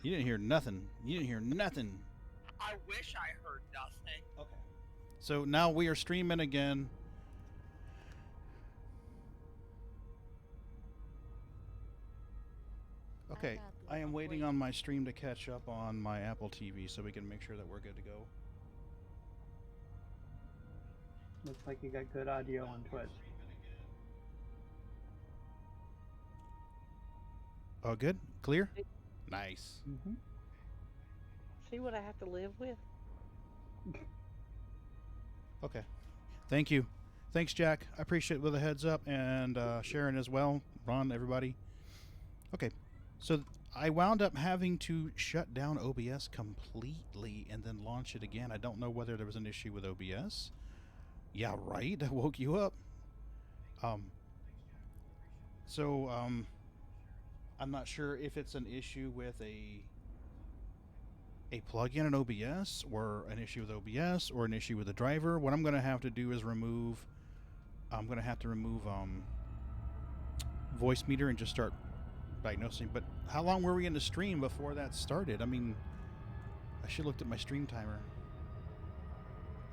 You didn't hear nothing. You didn't hear nothing. I wish I heard nothing. Okay. So now we are streaming again. Okay, I am waiting on my stream to catch up on my Apple TV so we can make sure that we're good to go. Looks like you got good audio on Twitch. Oh, good? Clear? Nice. Mm-hmm. See what I have to live with? Okay. Thank you. Thanks, Jack. I appreciate it with a heads up, and Sharon as well. Ron, everybody. Okay. So I wound up having to shut down OBS completely and then launch it again. I don't know whether there was an issue with OBS. Yeah, right. I woke you up. So I'm not sure if it's an issue with a plugin in OBS, or an issue with OBS, or an issue with the driver. What I'm going to have to do is remove. I'm going to have to remove Voicemeeter and just start diagnosing. But how long were we in the stream before that started? I mean, I should have looked at my stream timer.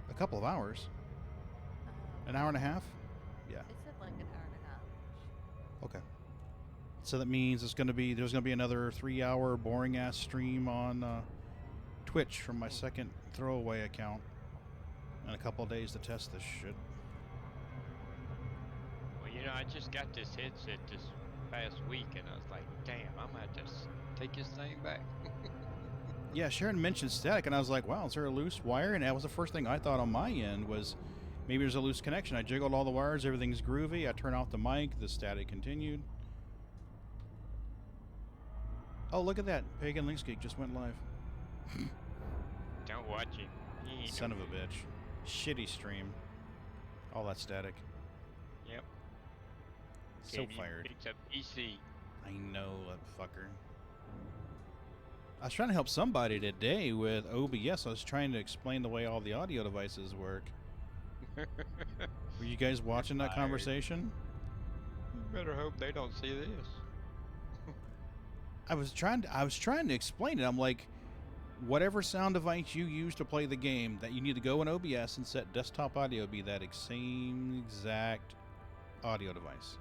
A couple of hours. An hour and a half? Yeah. It said like an hour and a half. Okay. So that means there's going to be another 3-hour boring ass stream on Twitch from my second throwaway account, and a couple of days to test this shit. Well, you know, I just got this headset this past week, and I was like, damn, I'm gonna have to take this thing back. Yeah, Sharon mentioned static, and I was like, wow, is there a loose wire? And that was the first thing I thought on my end was maybe there's a loose connection. I jiggled all the wires, everything's groovy. I turn off the mic, the static continued. Oh, look at that. Pagan Links Geek just went live. Don't watch it. Son of a bitch. Shitty stream. All that static. Yep. So fired. Picked up PC. I know, that fucker. I was trying to help somebody today with OBS. I was trying to explain the way all the audio devices work. Were you guys watching that conversation? You better hope they don't see this. I was trying to explain it. I'm like, whatever sound device you use to play the game, that you need to go in OBS and set desktop audio be that same exact audio device.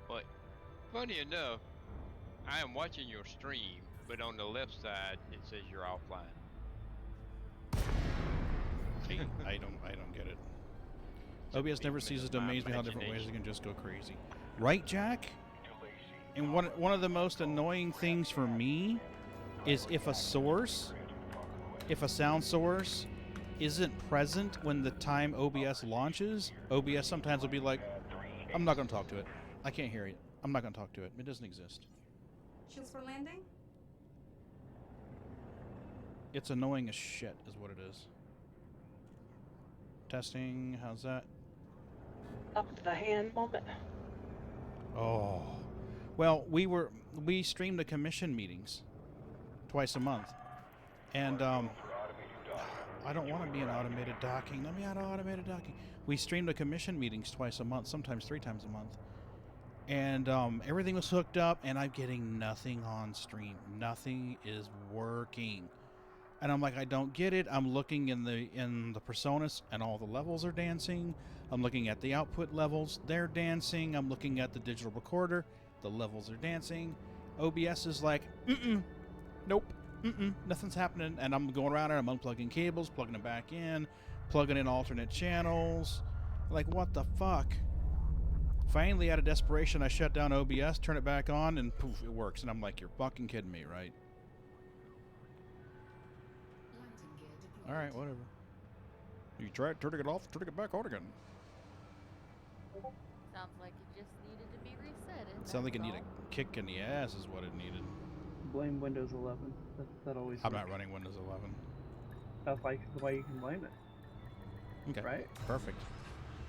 But funny enough, I am watching your stream, but on the left side it says you're offline. See, I don't get it. OBS never ceases to amaze me how different ways it can just go crazy. Right, Jack? And one of the most annoying things for me is if a sound source isn't present when the time OBS launches, OBS sometimes will be like, I'm not going to talk to it. I can't hear it. I'm not going to talk to it. It doesn't exist. Shields for landing? It's annoying as shit is what it is. Testing, how's that? Up to the hand moment. Oh. Well, we stream the commission meetings twice a month. And I don't want to be in automated docking. Let me out of automated docking. We stream the commission meetings twice a month, sometimes 3 times a month. And everything was hooked up, and I'm getting nothing on stream. Nothing is working. And I'm like, I don't get it. I'm looking in the personas, and all the levels are dancing. I'm looking at the output levels. They're dancing. I'm looking at the digital recorder. The levels are dancing. OBS is like, nope, nothing's happening. And I'm going around and I'm unplugging cables, plugging them back in, plugging in alternate channels. Like, what the fuck? Finally, out of desperation, I shut down OBS, turn it back on, and poof, it works. And I'm like, you're fucking kidding me, right? All right, whatever. You tried turning it off, turning it back on again. Sounds like it just needed to be reset. Sounds like it needed a kick in the ass is what it needed. Blame Windows 11. That always. I'm not running Windows 11. That's like the way you can blame it. Okay. Right? Perfect.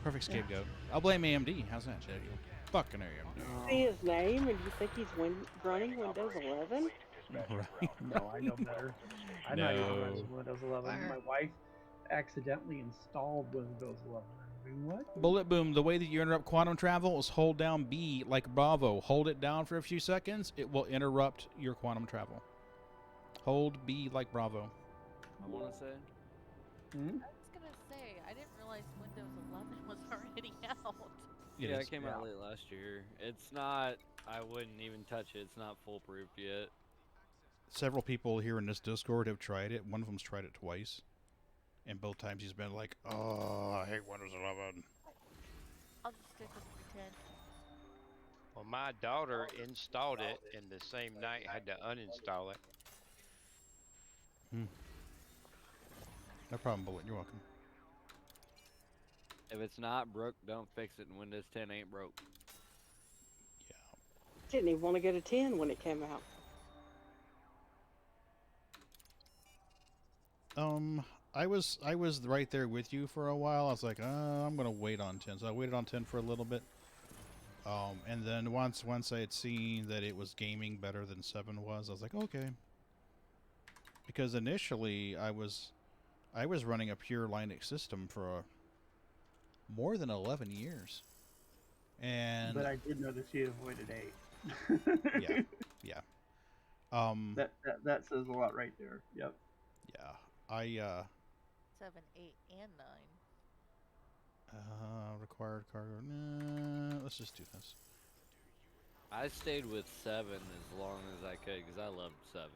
Perfect scapegoat. I'll blame AMD. How's that, shit? Fucking AMD. See his name and you think he's running Windows 11? Right. No, I know better. I'm not even running Windows 11. My wife accidentally installed Windows 11. I mean, what? Bullet Boom, the way that you interrupt quantum travel is hold down B like Bravo. Hold it down for a few seconds. It will interrupt your quantum travel. Hold B like Bravo. I want to say. Hmm? I was gonna say, I didn't realize Windows 11 was already out. Yeah, it came out late last year. It's not. I wouldn't even touch it. It's not foolproof yet. Several people here in this Discord have tried it. One of them's tried it twice. And both times he's been like, oh, I hate Windows 11. I'll just stick with pretend. Well, my daughter installed it, and the same night had to uninstall it. No problem, Bullet. You're welcome. If it's not broke, don't fix it. And Windows 10 ain't broke. Yeah. Didn't even want to get a 10 when it came out. I was right there with you for a while. I was like, I'm gonna wait on 10. So I waited on 10 for a little bit. And then once I had seen that it was gaming better than 7 was, I was like, okay. Because initially I was running a pure Linux system for more than 11 years. And But I did notice you avoided 8. yeah. That says a lot right there. Yep. Yeah. I 7, 8, and 9. required cargo. Nah, let's just do this. I stayed with 7 as long as I could because I loved 7.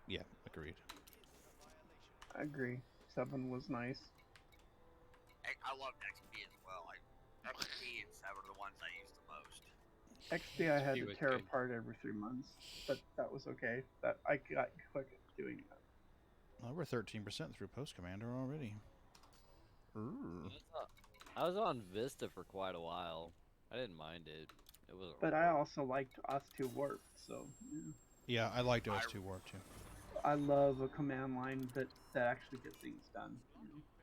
Yeah, agreed. I agree. 7 was nice. I loved XP as well. XP and 7 are the ones I use the most. XP I had XP to was tear good. apart every 3 months, but that was okay. That I got quick at doing that. Well, we're 13% through Post Commander already. Ooh. I was on Vista for quite a while. I didn't mind it. It wasn't. But I also liked OS2 Warp, so Yeah, I liked OS2 Warp too. I love a command line that actually gets things done.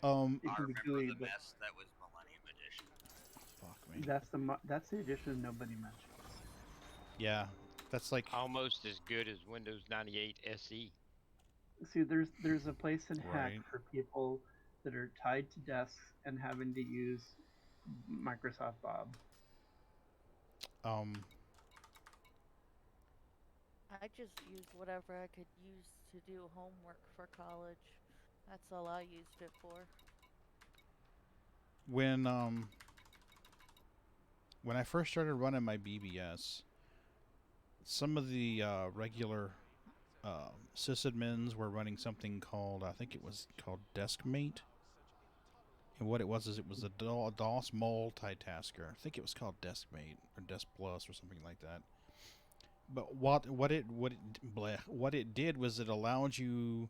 It I can be remember GUI, the but mess that was Millennium Edition. Fuck me. that's the edition nobody mentions. Yeah, that's like Almost as good as Windows 98 SE. See, there's a place in Hack Right. for people that are tied to desks and having to use Microsoft Bob. I just used whatever I could use to do homework for college. That's all I used it for. when I first started running my BBS, some of the regular sysadmins were running something called, I think it was called Deskmate. And what it was is it was a DOS multitasker. I think it was called Deskmate or Desk Plus or something like that. But what it did was it allowed you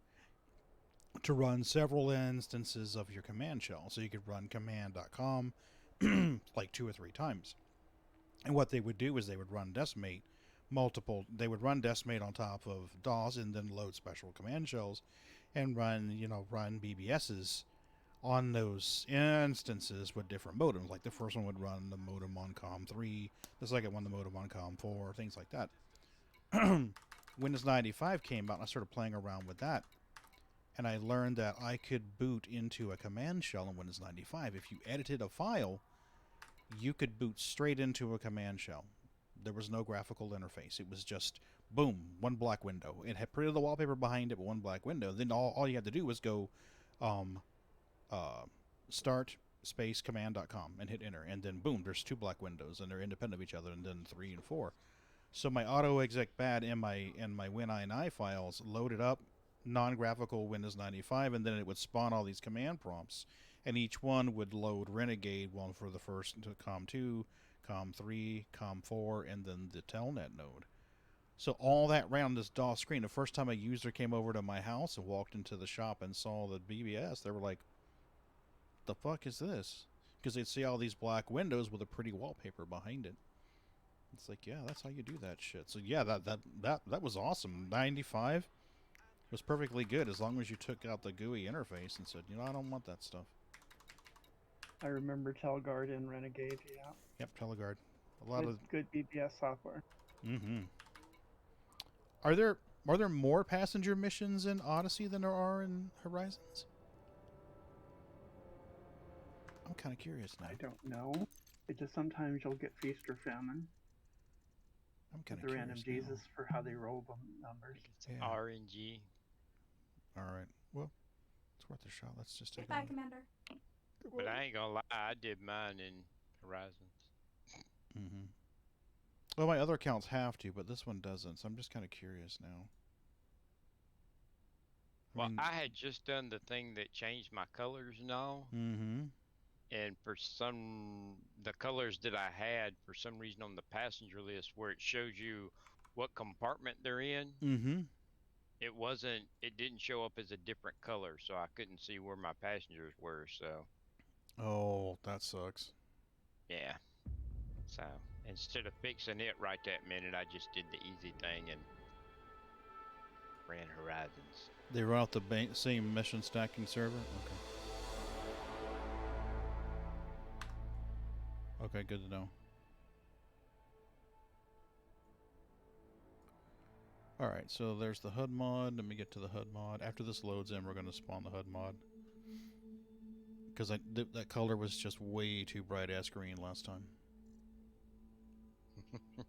to run several instances of your command shell. So you could run command.com like 2 or 3 times. And what they would do is they would run Deskmate they would run Deskmate on top of DOS and then load special command shells and run BBSs on those instances with different modems. Like the first one would run the modem on COM3, the second one the modem on COM4, things like that. Windows 95 came out and I started playing around with that. And I learned that I could boot into a command shell in Windows 95. If you edited a file, you could boot straight into a command shell. There was no graphical interface. It was just, boom, one black window. It had pretty the wallpaper behind it, but one black window. Then all you had to do was go start space command.com and hit enter. And then, boom, there's 2 black windows, and they're independent of each other, and then 3 and 4. So my AutoExec.bat and my WinINI files loaded up non-graphical Windows 95, and then it would spawn all these command prompts, and each one would load Renegade, one for the first COM2, COM3, COM4, and then the Telnet node. So all that ran on this DOS screen. The first time a user came over to my house and walked into the shop and saw the BBS, they were like, the fuck is this? Because they'd see all these black windows with a pretty wallpaper behind it. It's like, yeah, that's how you do that shit. So yeah, that was awesome. 95 was perfectly good as long as you took out the GUI interface and said, I don't want that stuff. I remember Telguard and Renegade. Yeah. Yep, Teleguard. A lot of good BBS software. Mm-hmm. Are there more passenger missions in Odyssey than there are in Horizons? I'm kind of curious now. I don't know. It just sometimes you'll get feast or famine. I'm kind the of random curious Jesus for how they roll the numbers. It's Yeah. RNG. All right. Well, it's worth a shot. Let's just take a Goodbye, look. Commander. But I ain't gonna lie, I did mine in Horizons. Mm-hmm. Well, my other accounts have to, but this one doesn't. So I'm just kind of curious now. Well, I had just done the thing that changed my colors and all, Mm-hmm. and for the colors that I had, for some reason on the passenger list where it shows you what compartment they're in, Mm-hmm. it didn't show up as a different color, so I couldn't see where my passengers were, so Oh, that sucks. yeah. So instead of fixing it right that minute, I just did the easy thing and ran Horizons. They run off the same mission stacking server? Okay. Okay, good to know. Alright, so there's the HUD mod. Let me get to the HUD mod. After this loads in, we're going to spawn the HUD mod. Because that color was just way too bright-ass green last time.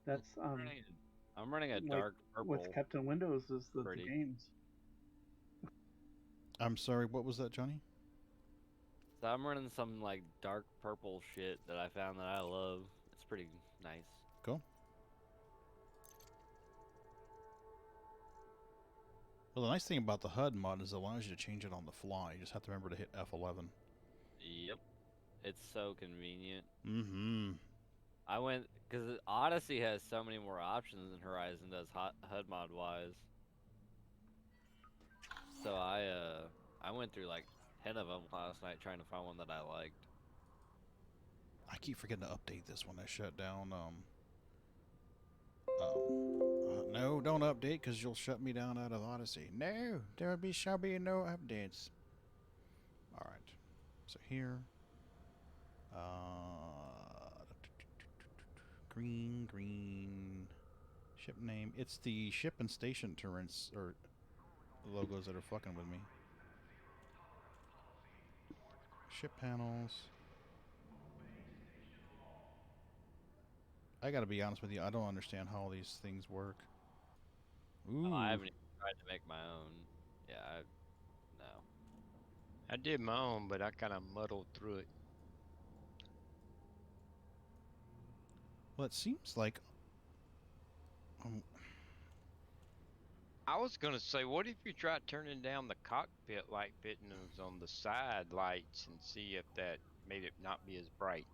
That's I'm running a like, dark purple. what's kept in Windows is the Pretty. games. I'm sorry, what was that, Johnny? So I'm running some like dark purple shit that I found that I love. It's pretty nice. Cool. Well, the nice thing about the HUD mod is it allows you to change it on the fly. You just have to remember to hit F11. Yep. It's so convenient. Mm-hmm. I went because Odyssey has so many more options than Horizon does HUD mod wise. So I went through like 10 of them last night trying to find one that I liked. I keep forgetting to update this when I shut down. No, don't update because you'll shut me down out of Odyssey. No, shall be no updates. All right. So here, green ship name. It's the ship and station turrets or logos that are fucking with me. Ship panels. I gotta be honest with you, I don't understand how all these things work. Ooh. Oh, I haven't even tried to make my own. Yeah, no. I did my own, but I kind of muddled through it. Well, it seems like I was gonna say, what if you try turning down the cockpit light fittings on the side lights and see if that made it not be as bright?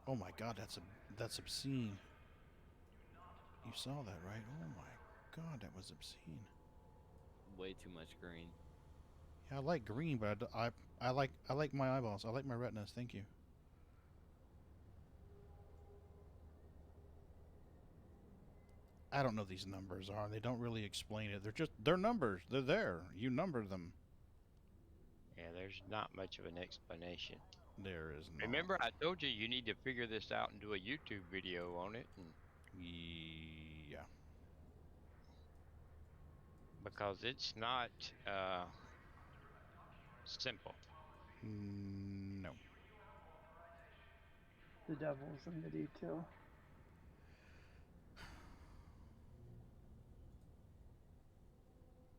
oh my god, that's obscene. You saw that, right? Oh my god, that was obscene. Way too much green. Yeah, I like green, but I like my eyeballs. I like my retinas. Thank you. I don't know these numbers are. They don't really explain it. They're numbers. They're there. You number them. Yeah, there's not much of an explanation. There is not. Remember, I told you you need to figure this out and do a YouTube video on it, and Yeah. because it's not simple. No. The devil's in the detail.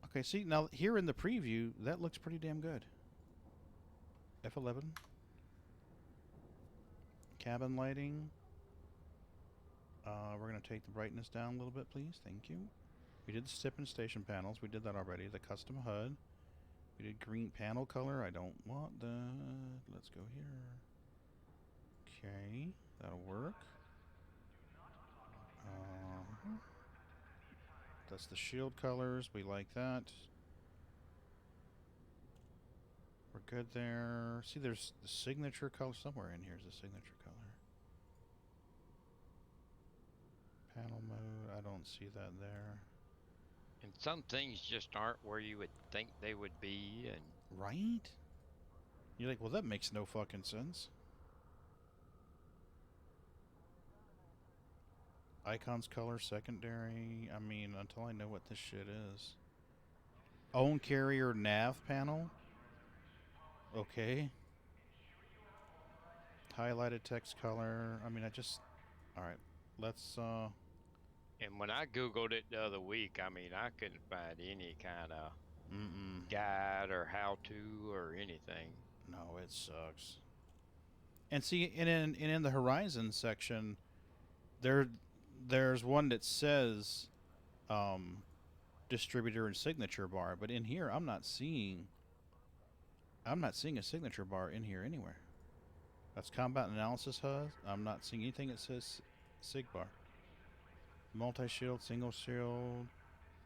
Okay, see, now here in the preview, that looks pretty damn good. F11. Cabin lighting. We're going to take the brightness down a little bit, please. Thank you. We did the step and station panels. We did that already. The custom HUD. We did green panel color. I don't want that. Let's go here. Okay, that'll work. That's the shield colors. We like that. We're good there. See, there's the signature color. Somewhere in here is the signature color. Panel mode. I don't see that there. And some things just aren't where you would think they would be, and Right? You're like, well, that makes no fucking sense. Icons color secondary. I mean, until I know what this shit is. Own carrier nav panel. Okay. Highlighted text color. I mean, I just... Alright. Let's And when I googled it the other week, I mean, I couldn't find any kind of Mm-mm. guide or how-to or anything. No, it sucks. And see, in the Horizon section, there's one that says distributor and signature bar, but in here I'm not seeing a signature bar in here anywhere. That's combat analysis HUD. I'm not seeing anything that says sig bar. Multi-shield, single shield,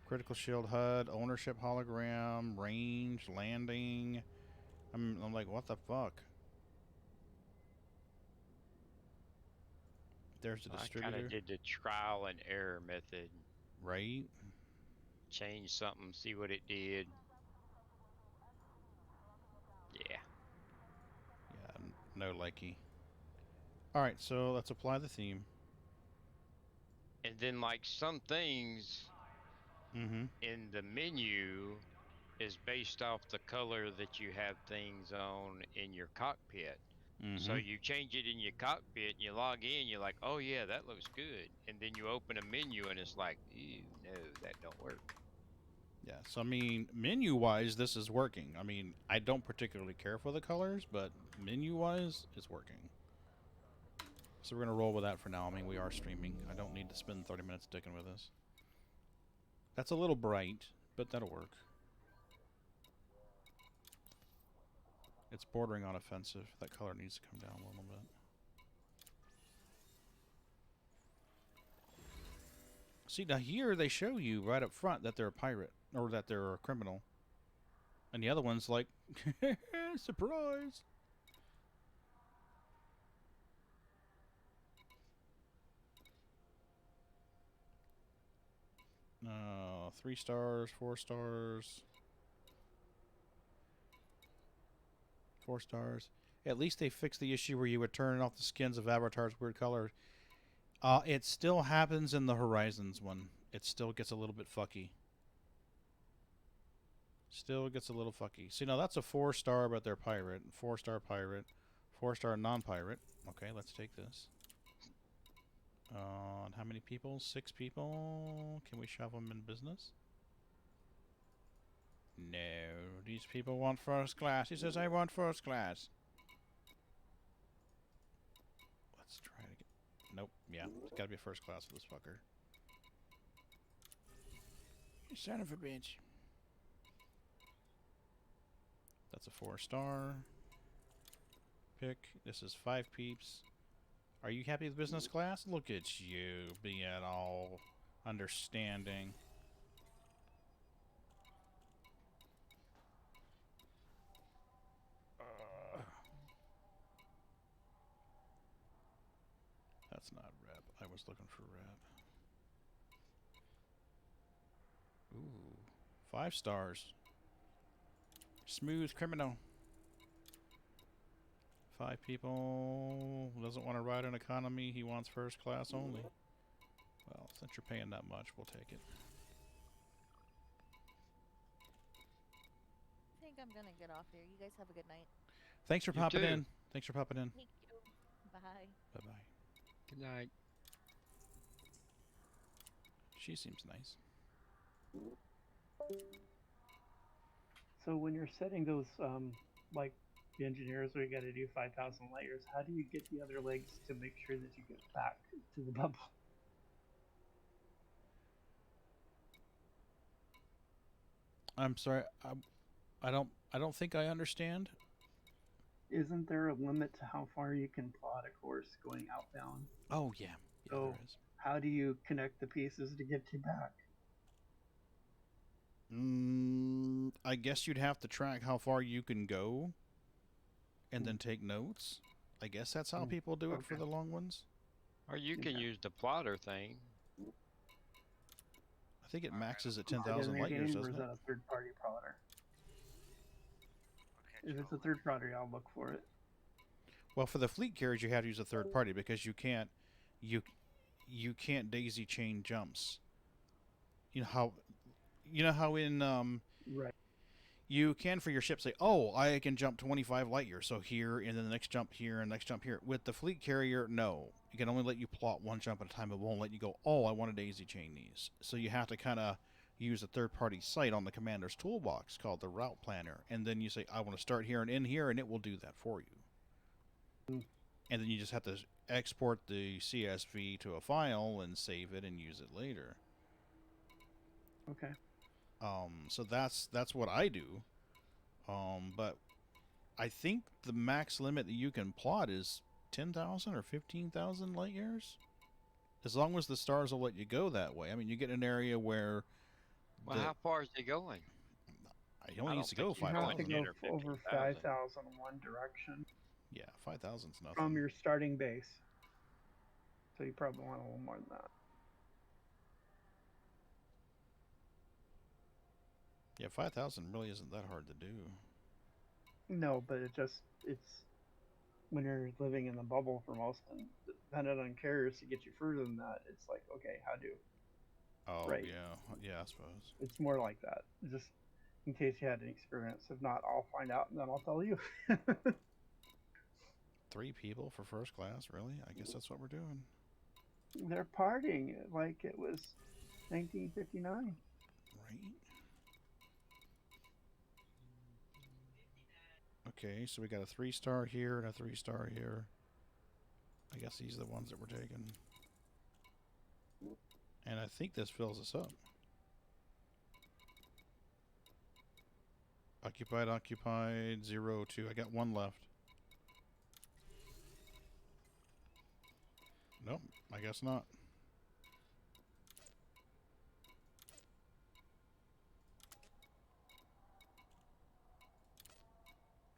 critical shield HUD, ownership hologram, range, landing. I'm like, what the fuck? There's the I distributor. kind of did the trial and error method. Right? Change something, see what it did. Yeah. Yeah, no likey. Alright, so let's apply the theme. And then, like, some things Mm-hmm. in the menu is based off the color that you have things on in your cockpit. Mm-hmm. So you change it in your cockpit, and you log in, you're like, oh yeah, that looks good. And then you open a menu, and it's like, ew, no, that don't work. Yeah, so I mean, menu-wise, this is working. I mean, I don't particularly care for the colors, but menu-wise, it's working. So we're going to roll with that for now. I mean, we are streaming. I don't need to spend 30 minutes sticking with this. That's a little bright, but that'll work. It's bordering on offensive. That color needs to come down a little bit. See, now here they show you right up front that they're a pirate, or that they're a criminal. And the other one's like, surprise! No, 3 stars, 4 stars. 4 stars. At least they fixed the issue where you would turn off the skins of avatars weird color. It still happens in the Horizons one. It still gets a little bit fucky. Still gets a little fucky. See, now that's a 4-star, but they're pirate. 4-star pirate. 4-star non-pirate. Okay, let's take this. And how many people? 6 people. Can we shove them in business? No. These people want first class. He says, I want first class. Let's try to get... Nope. Yeah, it's gotta be first class for this fucker. You son of a bitch. That's a 4-star. Pick. This is 5 peeps. Are you happy with business class? Look at you being all understanding. That's not rep. I was looking for rep. Ooh. 5 stars. Smooth criminal. 5 people. Doesn't want to ride an economy. He wants first class only. Well, since you're paying that much, we'll take it. I think I'm gonna get off here. You guys have a good night. Thanks for You popping too. in. Thanks for popping in. Thank you. Bye. Bye-bye. Good night. She seems nice. So when you're setting those, like the engineers where you got to do 5,000 layers, how do you get the other legs to make sure that you get back to the bubble? I'm sorry. I don't think I understand. Isn't there a limit to how far you can plot a course going outbound? Oh yeah. Yeah, So there is. how do you connect the pieces to get you back? I guess you'd have to track how far you can go and then take notes. I guess that's how people do it for Okay. the long ones. Or you can Okay. use the plotter thing. I think it maxes at Is it in 10,000 the light years, game, or doesn't is it? that a third-party plotter? Okay, If it's a third party, I'll look for it. Well, for the fleet carriage, you have to use a third party because you can't daisy chain jumps. You know how in Right. You can for your ship say, oh, I can jump 25 light years, so here, and then the next jump here, and next jump here. With the fleet carrier, no. It can only let you plot one jump at a time. It won't let you go, oh, I want to daisy chain these. So you have to kind of use a third-party site on the commander's toolbox called the Route Planner, and then you say, I want to start here and end here, and it will do that for you. And then you just have to export the CSV to a file and save it and use it later. Okay. So that's what I do. But I think the max limit that you can plot is 10,000 or 15,000 light years. As long as the stars will let you go that way. I mean, you get an area where. Well, how far is it going? I only used to go You have 5,000. to go over 5,000 one direction Yeah, 5,000's nothing. from your starting base. So you probably want a little more than that. Yeah, 5,000 really isn't that hard to do. No, but it's when you're living in the bubble for most, and dependent on carriers to get you further than that, it's like, okay, how do? Oh, Right. yeah, I suppose. It's more like that. Just in case you had any experience. If not, I'll find out and then I'll tell you. 3 people for first class, really? I guess that's what we're doing. They're partying like it was 1959. Right? Okay, so we got a 3-star here and a 3-star here. I guess these are the ones that we're taking. And I think this fills us up. Occupied, 0, 2. I got 1 left. Nope, I guess not.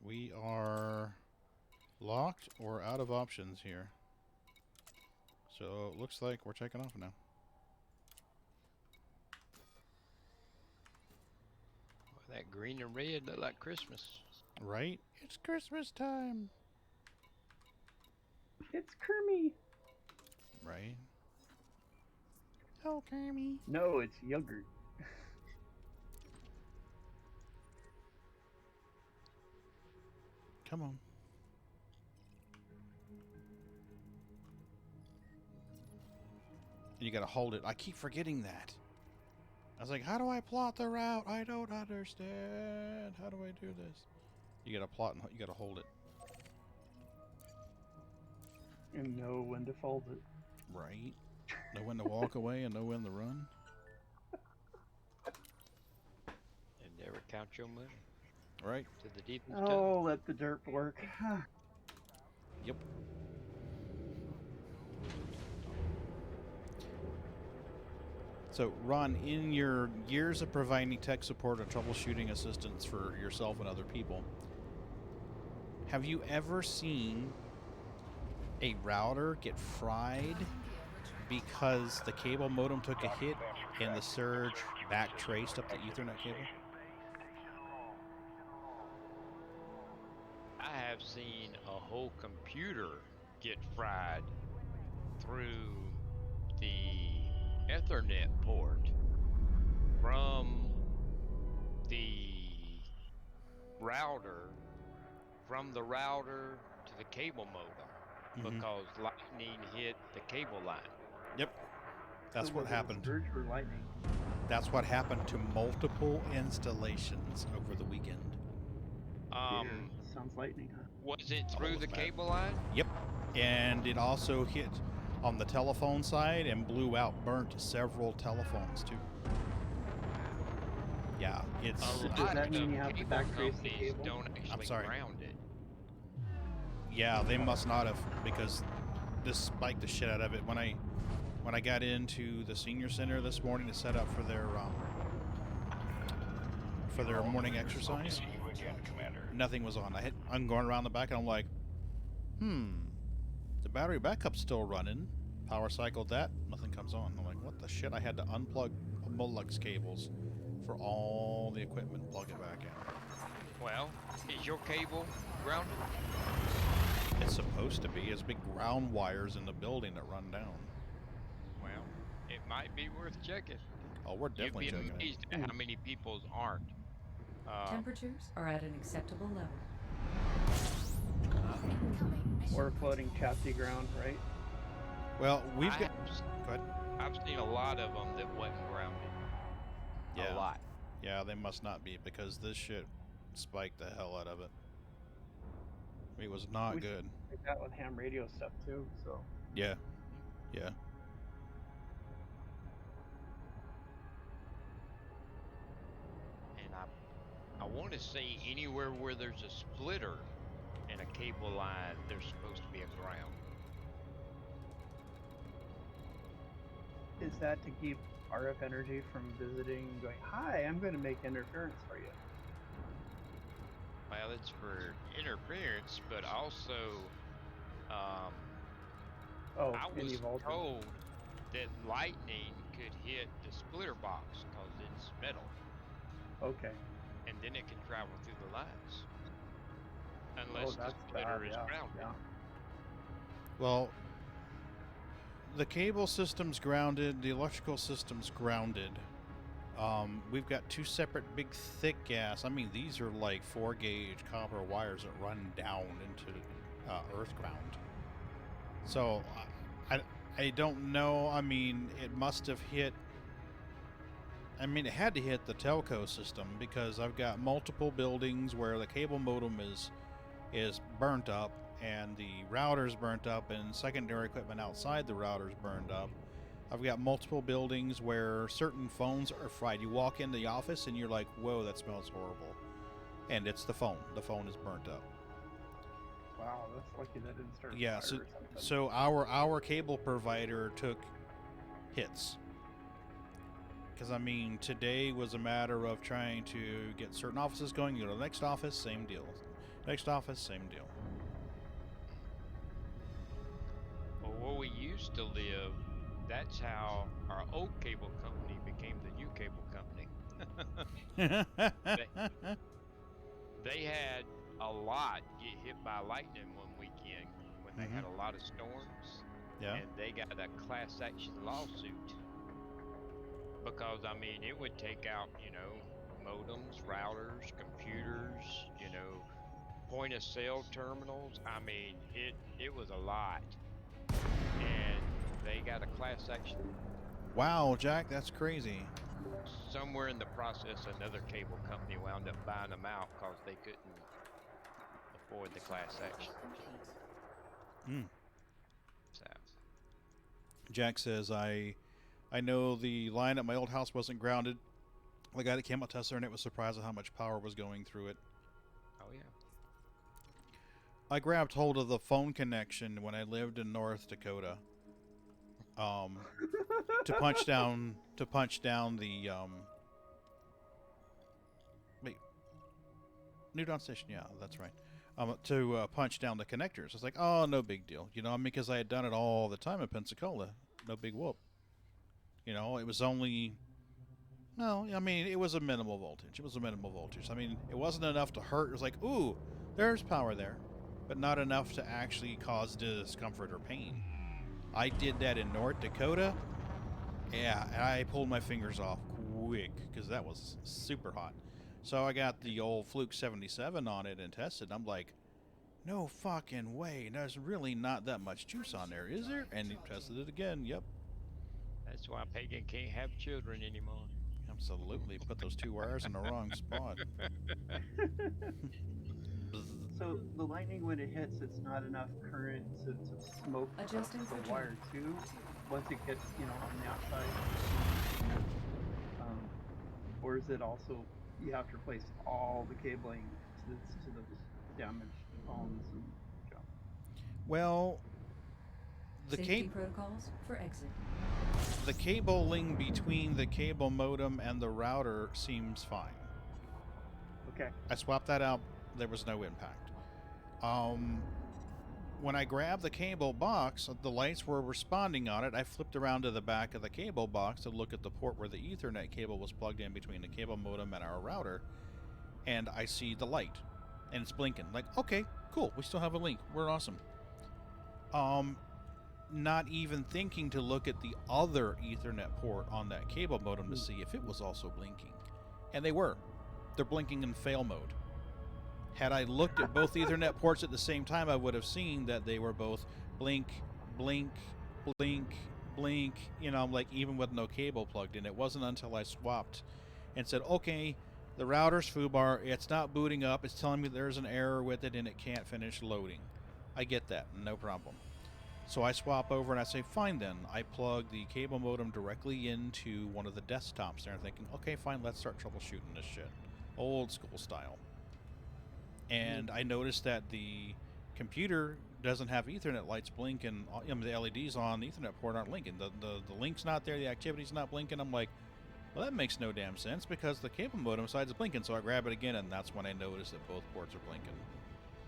We are locked or out of options here. So it looks like we're taking off now. Well, that green and red look like Christmas. Right? It's Christmas time. It's Kermie. Right? Oh, Kermie. No, it's yogurt. Come on. You gotta hold it. I keep forgetting that. I was like, how do I plot the route? I don't understand. How do I do this? You gotta plot and you gotta hold it. And know when to fold it. Right? Know when to walk away and know when to run. And never count your money. Right? To the deepest Oh, let the dirt work. Yep. So, Ron, in your years of providing tech support and troubleshooting assistance for yourself and other people, have you ever seen a router get fried because the cable modem took a hit and the surge back traced up the Ethernet cable? I have seen a whole computer get fried through the Ethernet port from the router, to the cable modem because lightning hit the cable line. Yep. That's what happened. Surge or lightning? That's what happened to multiple installations over the weekend. Sounds lightning, huh? Was it through Almost the bad. cable line? Yep. And it also hit on the telephone side and blew out, burnt several telephones too. Yeah, it's. A Does lot that of mean you have to cable backtrace the companies cable? don't actually sorry. ground it. Yeah, they must not have, because this spiked the shit out of it. When I got into the senior center this morning to set up for their morning exercise, nothing was on. I'm going around the back and I'm like, the battery backup's still running. Power cycled that, nothing comes on. I'm like, what the shit? I had to unplug Molex cables for all the equipment and plug it back in. Well, is your cable grounded? It's supposed to be. It's big ground wires in the building that run down. Well, it might be worth checking. Oh, we're definitely You'd be checking it. amazed at how many people's aren't. Temperatures are at an acceptable level. Or floating chassis ground, right? Well, we've got. I've, Go ahead. I've seen a lot of them that wasn't grounded. Yeah. A lot. Yeah, they must not be because this shit spiked the hell out of it. It was not We good. Like that with ham radio stuff too. So Yeah. Yeah. And I want to say anywhere where there's a splitter and a cable line, there's supposed to be a ground. is that to keep RF Energy from visiting, and going, "Hi, I'm going to make interference for you"? Well, it's for interference, but also, Oh, I any was voltage. told that lightning could hit the splitter box because it's metal, Okay. and then it can travel through the lines. Oh, Unless the that's splitter bad. is Yeah. grounded. Yeah. Well, the cable system's grounded. The electrical system's grounded. We've got two separate big thick gas. I mean, these are like 4-gauge copper wires that run down into earth ground. So I don't know. I mean, it must have hit. I mean, it had to hit the telco system because I've got multiple buildings where the cable modem is burnt up and the router's burnt up and secondary equipment outside the router's burned up. I've got multiple buildings where certain phones are fried. You walk into the office and you're like, whoa, that smells horrible. And it's the phone. The phone is burnt up. Wow, that's lucky that didn't start a Yeah, fire or something. so our cable provider took hits. Because, I mean, today was a matter of trying to get certain offices going. You go to the next office, same deal. Next office, same deal. Well, where we used to live, that's how our old cable company became the new cable company. They had a lot get hit by lightning one weekend when they had a lot of storms. Yeah. And they got a class action lawsuit because, I mean, it would take out, modems, routers, computers, point of sale terminals. I mean, it was a lot. And they got a class action. Wow, Jack, that's crazy. Somewhere in the process, another cable company wound up buying them out because they couldn't afford the class action. So. Jack says, I know the line at my old house wasn't grounded. The guy that came out to test it, and it was surprised at how much power was going through it. Oh, yeah. I grabbed hold of the phone connection when I lived in North Dakota. To punch down the wait, New Dawn Station, yeah, that's right. To punch down the connectors. It's like, oh, no big deal, because I had done it all the time in Pensacola. No big whoop. It was only, no, I mean, it was a minimal voltage. I mean, it wasn't enough to hurt. It was like, ooh, there's power there, but not enough to actually cause discomfort or pain. I did that in North Dakota. Yeah, and I pulled my fingers off quick because that was super hot. So I got the old Fluke 77 on it and tested. I'm like, no fucking way. There's really not that much juice on there, is there? And he tested it again. Yep. That's why Pagan can't have children anymore. Absolutely. Put those two wires in the wrong spot. So the lightning, when it hits, it's not enough current to smoke Adjusting the for wire too. Once it gets, on the outside. Or is it also you have to replace all the cabling to the damaged phones and junk? Well, the Safety protocols for exit. the cabling between the cable modem and the router seems fine. Okay. I swapped that out. There was no impact. When I grabbed the cable box, the lights were responding on it. I flipped around to the back of the cable box to look at the port where the Ethernet cable was plugged in between the cable modem and our router, and I see the light, and it's blinking. Like, okay, cool. We still have a link. We're awesome. Not even thinking to look at the other Ethernet port on that cable modem to see if it was also blinking, and they were. they're blinking in fail mode. Had I looked at both Ethernet ports at the same time, I would have seen that they were both blink, blink, blink, blink, you know, like even with no cable plugged in. It wasn't until I swapped and said, okay, the router's foobar, it's not booting up, it's telling me there's an error with it and it can't finish loading. I get that, no problem. So I swap over and I say, fine then. I plug the cable modem directly into one of the desktops there, thinking, okay, fine, let's start troubleshooting this shit. Old school style. And I noticed that the computer doesn't have Ethernet lights blinking. You know, the LEDs on the Ethernet port aren't blinking. The link's not there, the activity's not blinking. I'm like, well, that makes no damn sense because the cable modem side is blinking. So I grab it again, and that's when I noticed that both ports are blinking.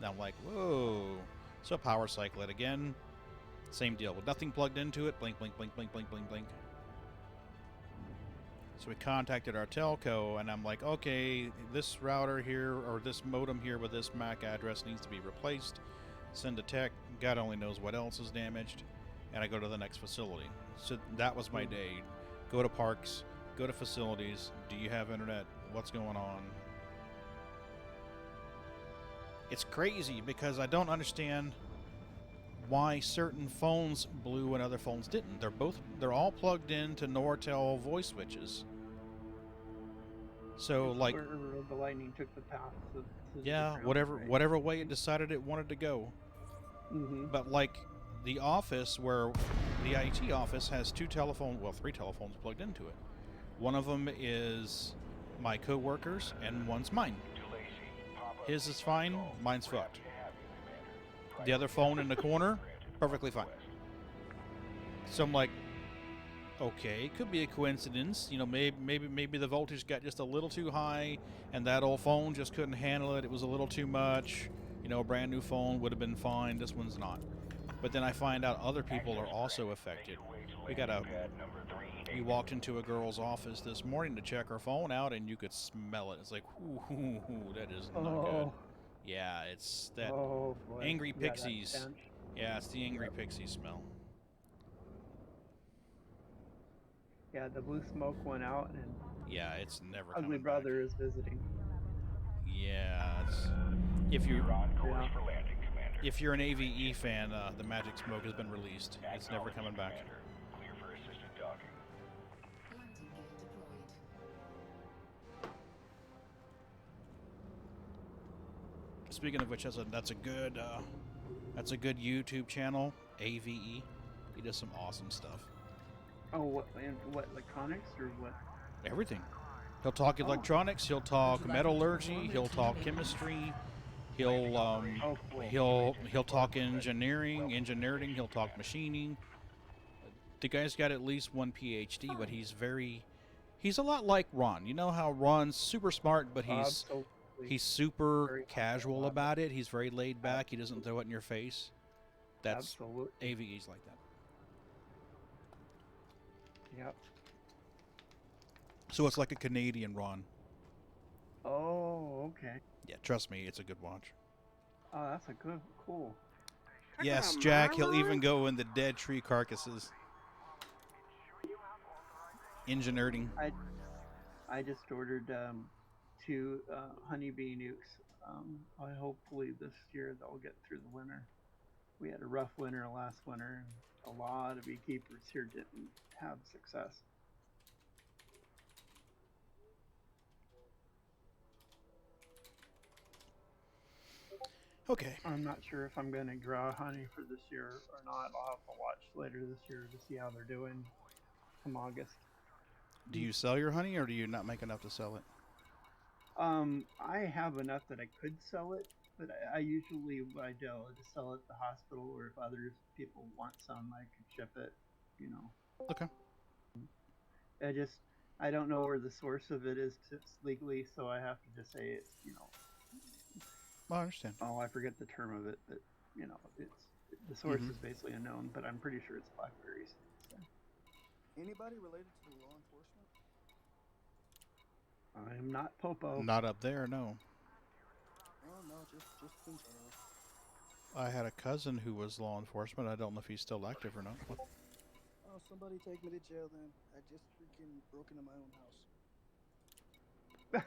Now I'm like, whoa. So power cycle it again. Same deal. With nothing plugged into it, blink, blink, blink, blink, blink, blink, blink. So we contacted our telco, and I'm like, okay, this router here, or this modem here with this MAC address needs to be replaced. Send a tech. God only knows what else is damaged. And I go to the next facility. So that was my day. Go to parks, go to facilities. Do you have internet? What's going on? It's crazy because I don't understand why certain phones blew and other phones didn't. They're all plugged into Nortel voice switches. So like, where the lightning took the path to the yeah, ground, whatever right? whatever way it decided it wanted to go. But like the office, where the IT office has three telephones plugged into it. One of them is my co-worker's and one's mine. His is fine, mine's fucked. The other phone in the corner, perfectly fine. So I'm like, okay, it could be a coincidence. You know, maybe the voltage got just a little too high, and that old phone just couldn't handle it. It was a little too much. You know, a brand new phone would have been fine. This one's not. But then I find out other people are also affected. We walked into a girl's office this morning to check her phone out, and you could smell it. It's like, ooh, that is not good. Yeah, it's that angry pixies. Yeah, it's the angry pixie smell. Yeah, the blue smoke went out, and yeah, it's never Ugly coming Brother back. is visiting. Yeah, if you're an AVE fan, the Magic Smoke has been released. It's never coming back. Speaking of which, that's a good YouTube channel, AVE. He does some awesome stuff. Oh, what electronics or what? Everything. He'll talk electronics. He'll talk metallurgy. He'll talk chemistry. He'll talk engineering. He'll talk machining. The guy's got at least one PhD, but he's a lot like Ron. You know how Ron's super smart, but he's super casual about it. He's very laid back. He doesn't throw it in your face. That's AVE's like that. Yep. So it's like a Canadian Ron. Oh, okay. Yeah, trust me, it's a good watch. Oh, that's cool. Yes, Jack, he'll even go in the dead tree carcasses. Engineering. I just ordered 2 honeybee nukes. Hopefully this year they'll get through the winter. We had a rough winter last winter, and a lot of beekeepers here didn't have success. Okay. I'm not sure if I'm going to draw honey for this year or not. I'll have to watch later this year to see how they're doing come August. Do you sell your honey, or do you not make enough to sell it? I have enough that I could sell it, but I usually, what I do is sell it at the hospital, or if other people want some, I could ship it, you know. Okay. I don't know where the source of it is legally, so I have to just say it's, you know. Well, I understand. Oh, I forget the term of it, but, you know, the source is basically unknown, but I'm pretty sure it's blackberries. So. Anybody related to law enforcement? I'm not Popo. Not up there, no. Oh no, just in general. I had a cousin who was law enforcement. I don't know if he's still active or not. Oh, somebody take me to jail then. I just freaking broke into my own house.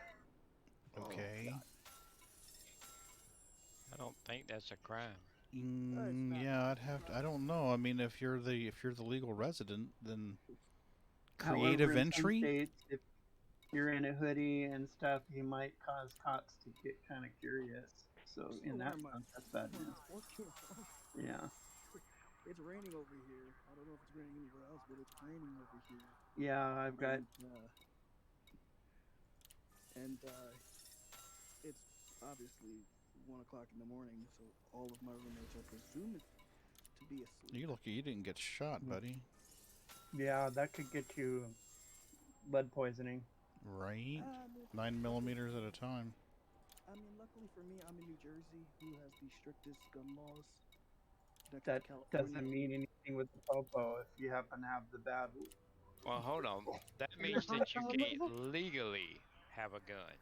think that's a crime. not. Yeah, I'd have to. I don't know. I mean, if you're the legal resident, then However, creative in some entry. states, if you're in a hoodie and stuff, you might cause cops to get kind of curious. So in that sense, that's bad news. Yeah. It's raining over here. I don't know if it's raining anywhere else, but it's raining over here. Yeah, I've got. It's obviously 1 o'clock in the morning, so all of my roommates are presumed to be asleep. You're lucky you didn't get shot, buddy. Yeah, that could get you lead poisoning. Right? 9mm at a time. I mean, luckily for me, I'm in New Jersey, who has the strictest gun laws. next to That California. doesn't mean anything with the popo if you happen to have the bad. Well, hold on. That means that you can't legally have a gun.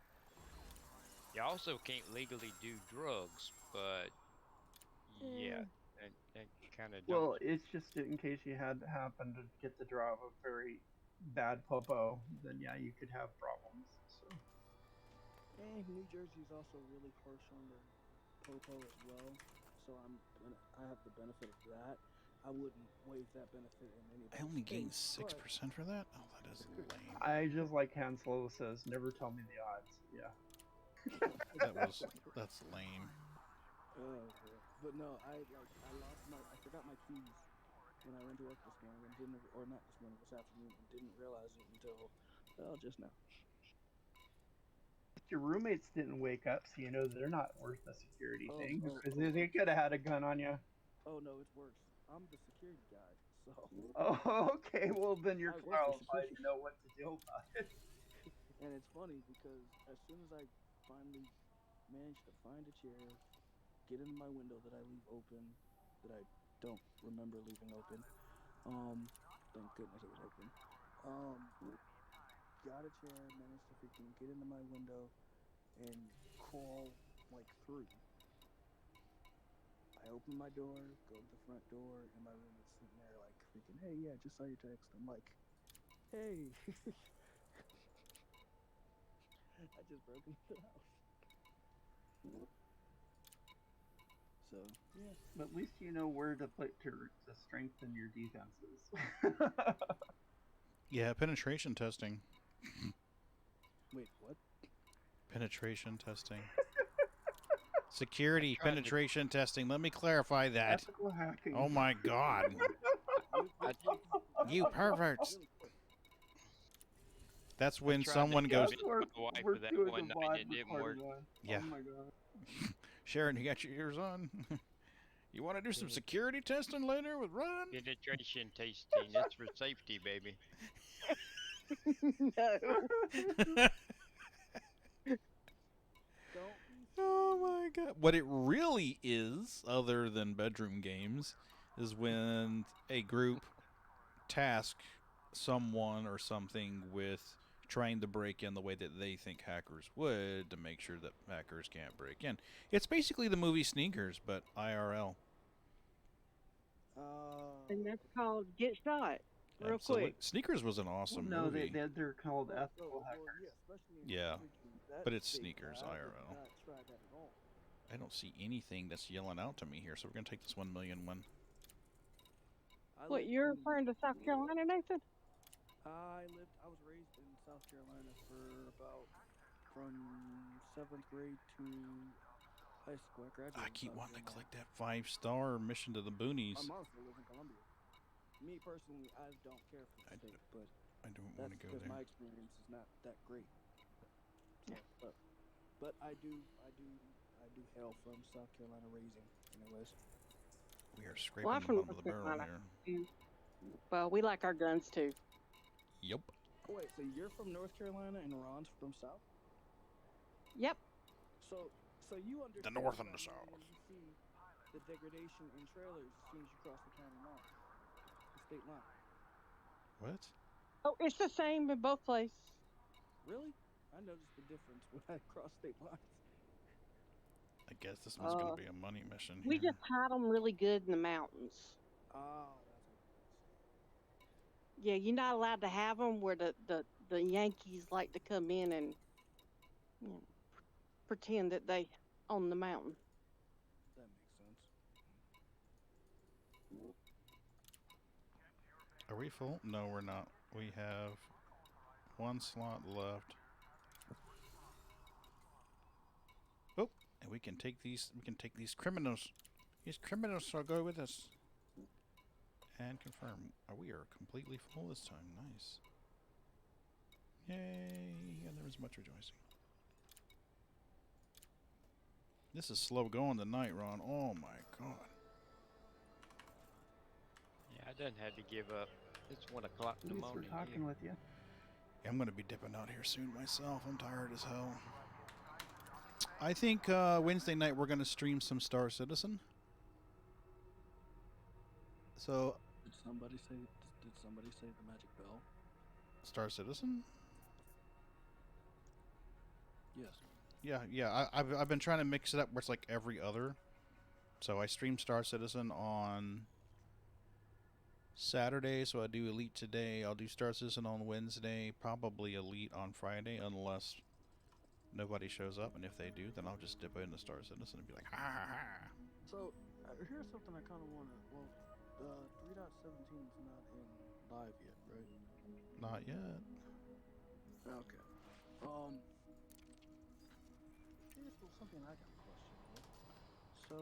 You also can't legally do drugs, but yeah, that kind of. Well, it's just in case you had happen to get the draw of a very bad popo, then yeah, you could have problems. So. And New Jersey's also really harsh on the popo as well, so I have the benefit of that. I wouldn't waive that benefit in any. I only gained 6% for that? Oh, that is lame. I just like Han Solo says, never tell me the odds. Yeah. That's lame. But no, I forgot my keys when I went to work this morning and this afternoon, and didn't realize it until, just now. Your roommates didn't wake up, so you know they're not worth a security thing, because they could have had a gun on you. Oh no, it's worse. I'm the security guy, so. Oh, okay. Well, then you're qualified to know what to do about it. And it's funny because as soon as I finally managed to find a chair, get in my window that I leave open, that I don't remember leaving open. Thank goodness it was open. Got a chair, managed to freaking get into my window and crawl like through. I open my door, go to the front door, and my roommate's sitting there like freaking, hey, yeah, just saw your text. I'm like, hey. I just broke into the house. So, yeah. But at least you know where to put to strengthen your defenses. Yeah, penetration testing. Wait, what? Penetration testing. Security penetration testing. Let me clarify that. Ethical hacking. Oh my god. You perverts. That's when someone goes. We're doing the vibe recording one. Yeah. Oh my god. Sharon, you got your ears on? You want to do some security testing later with Ron? Penetration testing. It's for safety, baby. No. Oh my god. What it really is, other than bedroom games, is when a group task someone or something with trying to break in the way that they think hackers would to make sure that hackers can't break in. It's basically the movie Sneakers, but IRL. And that's called Get Shot. Real quick. Sneakers was an awesome no, movie. they're called ethical hackers. Yeah, but it's Sneakers IRL. I don't see anything that's yelling out to me here, so we're going to take this 1 million one. What, you're referring to South Carolina, Nathan? I was raised in South Carolina for from 7th grade to high school. I graduated. I keep wanting to click that 5-star mission to the boonies. My mom still lives in Columbia. Me personally, I don't care for the state, but I don't want to go there. My experience is not that great. So, but I do hail from South Carolina raising, anyways. We are scraping the bottom of the barrel here. Well, we like our guns too. Yep. Oh, wait, so you're from North Carolina and Ron's from South? Yep. So you understand the North and the South. You see the degradation in trailers as soon as you cross the county line, the state line. What? Oh, it's the same in both places. Really? I noticed the difference when I cross state lines. I guess this one's going to be a money mission here. We just hide them really good in the mountains. Oh, that's what Yeah, you're not allowed to have them where the Yankees like to come in and pretend that they own the mountain. That Are we full? No, we're not. We have one slot left. Oh, and we can take these. We can take these criminals. These criminals shall go with us. And confirm. We are completely full this time. Nice. Yay! And there was much rejoicing. This is slow going tonight, Ron. Oh my god. Yeah, I done had to give up. It's 1 o'clock in the Thanks for morning. talking with you. I'm gonna be dipping out here soon myself. I'm tired as hell. I think Wednesday night we're gonna stream some Star Citizen. So Did somebody say? Did somebody say the magic bell? Star Citizen? Yes. Yeah. I've been trying to mix it up where it's like every other. So I stream Star Citizen on Saturday, so I do Elite today. I'll do Star Citizen on Wednesday, probably Elite on Friday, unless nobody shows up. And if they do, then I'll just dip into Star Citizen and be like, ha ha ha. So here's something I kind of want to. Well, 3.17 is not in live yet, right? Not yet. Okay. Here's something I got a question with. So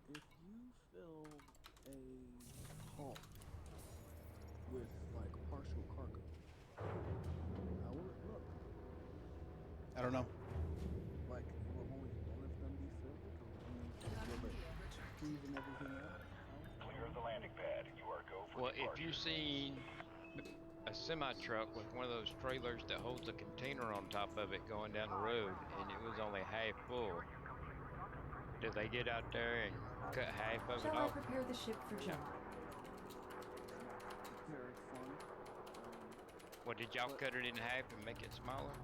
if you fill a hull with like partial cargo, how will it look? I don't know. Like, will only one of them be filled, or will it even everything out? Clear the landing pad. You are go for Well, if departure. you seen a semi-truck with one of those trailers that holds a container on top of it going down the road, and it was only half full, do they get out there and cut half of it Shall I off? prepare the ship for jump? Very fun. Well, did y'all cut it in half and make it smaller?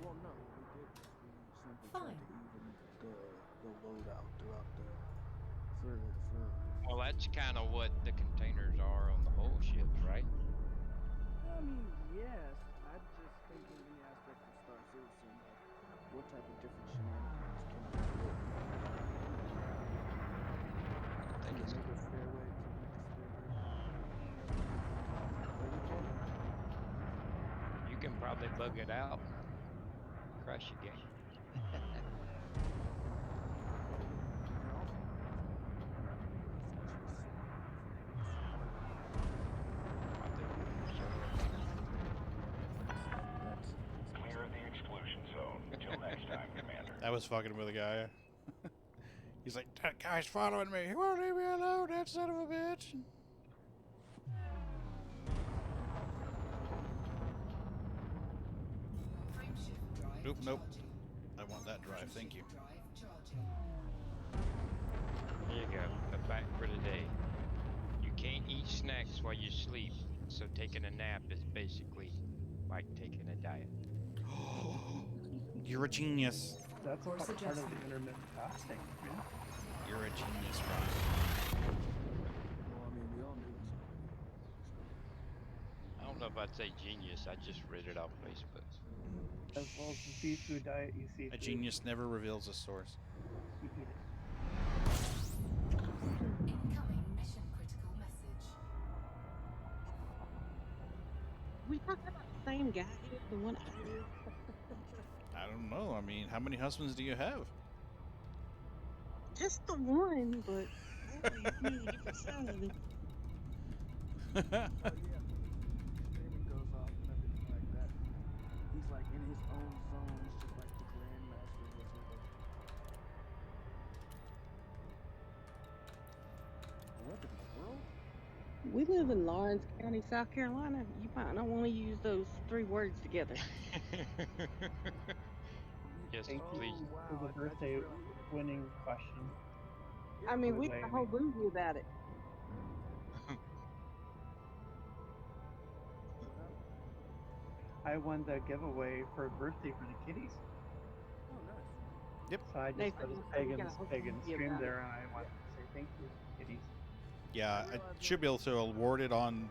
Well, no, we did. We simply Fine. tried to even the load out throughout the for. Well, that's kind of what the containers are on the whole ships, right? I mean, yes. I'm just thinking in the aspect of Star Citizen, like what type of different shenanigans can we do? I think it's Make a fair way to make a fair way. you can probably bug it out, crash your game. Clear the exclusion zone. Till next time, Commander. I was fucking with a guy. He's like, that guy's following me. He won't leave me alone, that son of a bitch. Nope, nope. I want that drive, thank you. Here you go, a fact for today. You can't eat snacks while you sleep, so taking a nap is basically like taking a diet. You're a genius. That's Course part of the adjustment. intermittent fasting. Yeah. You're a genius, Ron. Well, I mean, we all knew I don't know if I'd say genius, I just read it off Facebook. As well as the seafood diet, you see A food, genius never reveals a source. you eat it. Incoming mission critical message. We talking about the same guy, the one I knew. I don't know. I mean, how many husbands do you have? Just the one, but I need a different side of it. But yeah, streaming goes off and everything like that. He's like in his own zone, just like the Grandmaster Wizard. What in the world? We live in Lawrence County, South Carolina. You might not want to use those 3 words together. Yes, Thank you please. for the birthday winning question. I mean, we Wait, got a whole movie about it. I won the giveaway for a birthday for the kitties. Oh, nice. Yep. So I just Nathan, put you a said we pagan, got a whole pagan movie stream about it. there, and I wanted to say thank you, kitties. Yeah, I should be able to award it on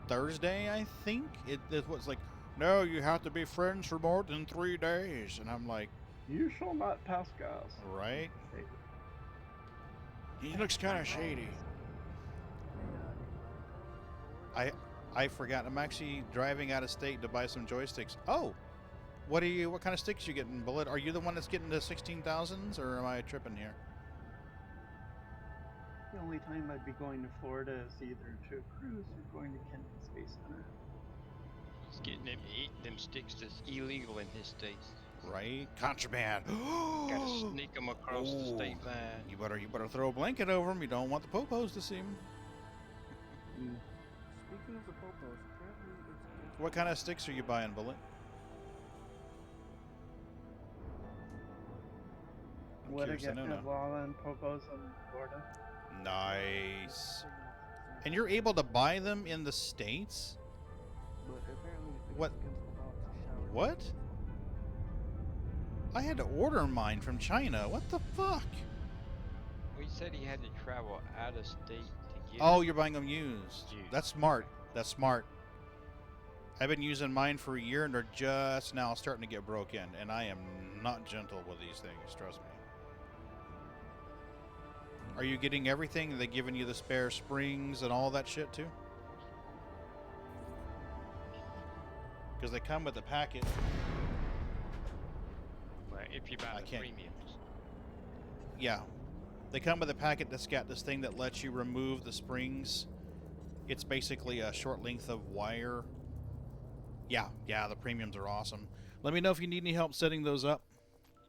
Thursday, I think. It was like, no, you have to be friends for more than 3 days. And I'm like, You shall not pass gas. right? He looks kind of shady. I forgot. I'm actually driving out of state to buy some joysticks. Oh, what kind of sticks you getting, Bullet? Are you the one that's getting the 16,000s, or am I tripping here? The only time I'd be going to Florida is either to a cruise or going to Kennedy Space Center. He's getting them sticks that's illegal in his state. Right? Contraband. Gotta sneak them across the state line. You better throw a blanket over them. You don't want the popos to see them. Speaking of the popos, apparently it's What kind of sticks are you buying, Bullet? I'm What curious to again? know now. Lala and Popos in Florida. Nice. And you're able to buy them in the States? But apparently it's What? against the law to shower. What? I had to order mine from China. What the fuck? Well, he said he had to travel out of state to get Oh, it. you're buying them used. Used. That's smart. That's smart. I've been using mine for a year and they're just now starting to get broke in. And I am not gentle with these things, trust me. Are you getting everything? Are they giving you the spare springs and all that shit too? Because they come with the packet. Well, if you buy I the can't- premiums. Yeah. They come with a packet that's got this thing that lets you remove the springs. It's basically a short length of wire. Yeah, the premiums are awesome. Let me know if you need any help setting those up.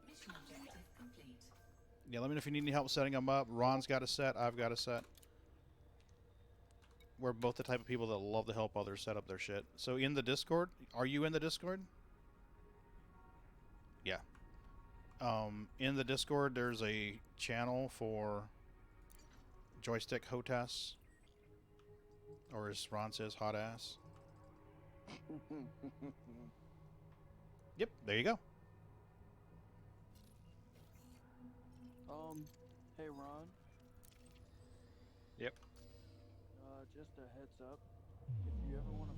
Mission objective complete. Yeah, let me know if you need any help setting them up. Ron's got a set. I've got a set. We're both the type of people that love to help others set up their shit. So in the Discord, are you in the Discord? Yeah. In the Discord, there's a channel for joystick HOTAS. Or as Ron says, hot ass. Yep, there you go. Hey Ron. Yep. Just a heads up. If you ever want to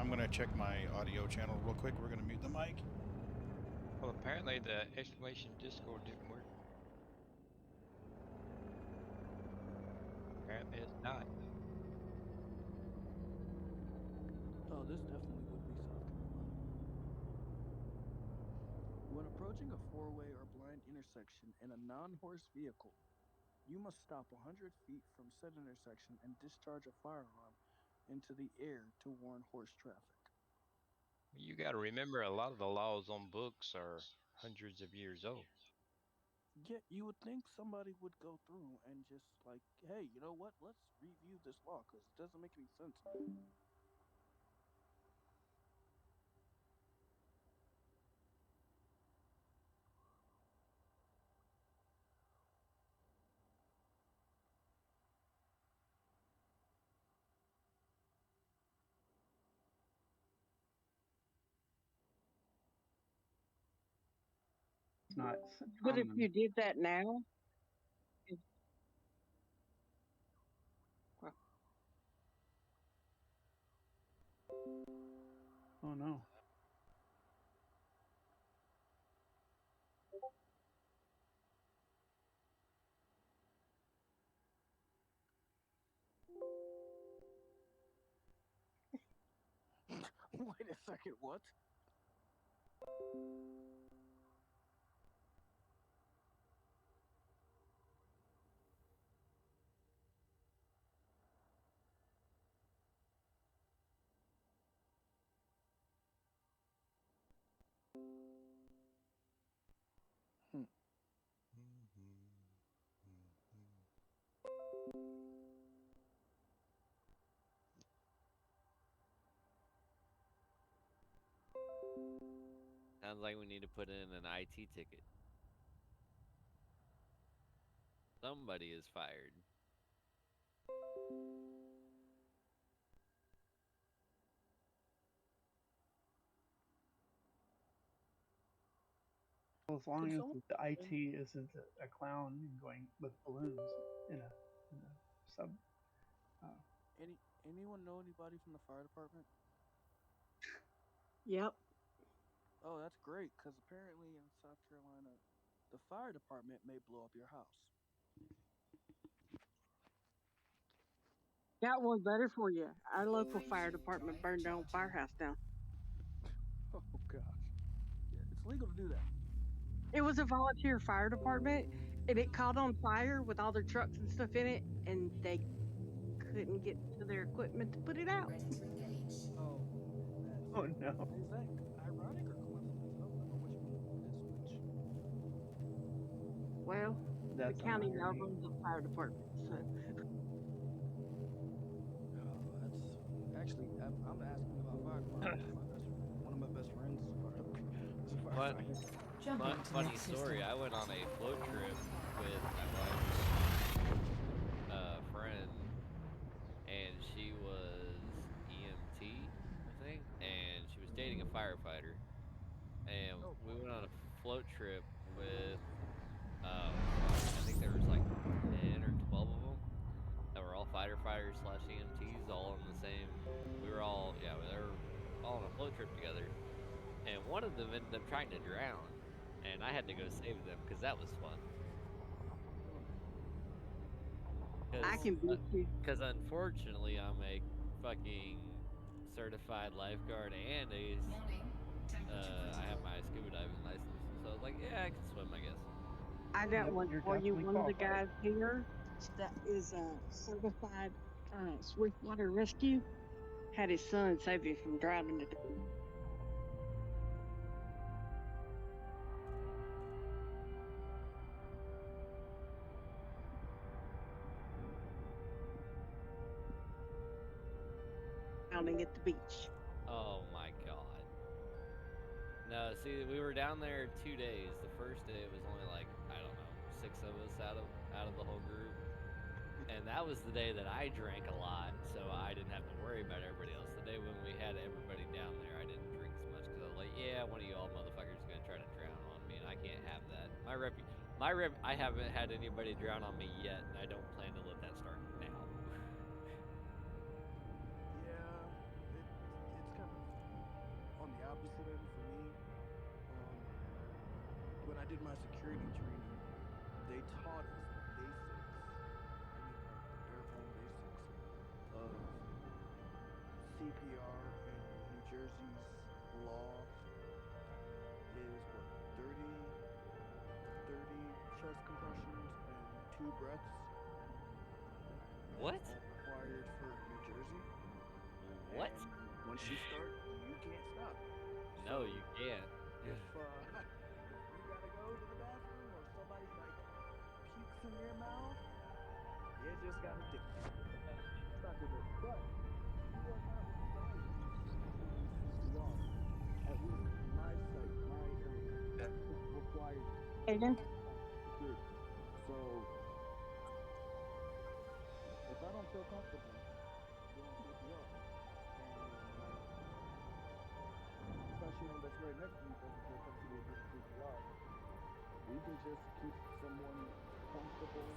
I'm going to check my audio channel real quick. We're going to mute the mic. Well, apparently the exclamation Discord didn't work. Apparently it's not. Oh, this definitely would be South Carolina. When approaching a four-way or blind intersection in a non-horse vehicle, you must stop 100 feet from said intersection and discharge a firearm into the air to warn horse traffic. You got to remember, a lot of the laws on books are hundreds of years old. Yeah, you would think somebody would go through and just like, hey, you know what? Let's review this law because it doesn't make any sense. It's not But if common. you did that now, if- well, Oh no. Wait a second, what? Sounds like we need to put in an IT ticket. Somebody is fired. Well, as long Could as someone- the IT isn't a clown going with balloons in a sub. Anyone know anybody from the fire department? yep. Oh, that's great, because apparently in South Carolina, the fire department may blow up your house. Got one better for you. Our local fire department burned their own firehouse down. Oh gosh. Yeah, it's legal to do that. It was a volunteer fire department, and it caught on fire with all their trucks and stuff in it, and they couldn't get to their equipment to put it out. Ready to engage. Oh, Oh no. is that ironic or coincidence? I don't remember which one is which. Well, That's the county now irony. runs the fire department, so Oh, that's actually I'm asking about fire department. One of my best friends is a What? firefighter. Jumping to Funny next story. system. I went on a float trip with my wife's friend, and she was EMT, I think, and she was dating a firefighter. And Oh, we went on a float trip with, I think there was like 10 or 12 of them that were all firefighters slash EMTs, all in the same. We were all, yeah, they were all on a float trip together. And one of them ended up trying to drown, and I had to go save them because that was fun. I can beat you. Because unfortunately, I'm a fucking certified lifeguard and Warning. Temperature I have my scuba diving license. So I was like, yeah, I can swim, I guess. I got Yep, one you're for you. definitely One of the qualified. guys here that is a certified swiftwater rescue had his son save him from drowning to death. Drowning at the beach. Oh my god. No, see, we were down there 2 days. The first day it was only like, I don't know, 6 of us out of the whole group. And that was the day that I drank a lot, so I didn't have to worry about everybody else. The day when we had everybody down there, I didn't drink so much because I was like, yeah, one of you all motherfuckers is gonna try to drown on me, and I can't have that. I haven't had anybody drown on me yet, and I don't plan to let that start now. Yeah, it's kind of on the opposite end for me. When I did my security training, they taught us the basics. I mean, like the bare bone basics of CPR in New Jersey's law is what 30 chest compressions and 2 breaths. What? All required for New Jersey. What? And once you start, you can't stop. No, So you can't. if you gotta go to the bathroom or somebody like pukes in your mouth, you just gotta do it. It's not good, but you are not required to use CPR. At least my site, my area, is required Aiden? security. So if I don't feel comfortable doing CPR, and the professional that's right next to me doesn't feel comfortable doing CPR, we can just keep someone comfortable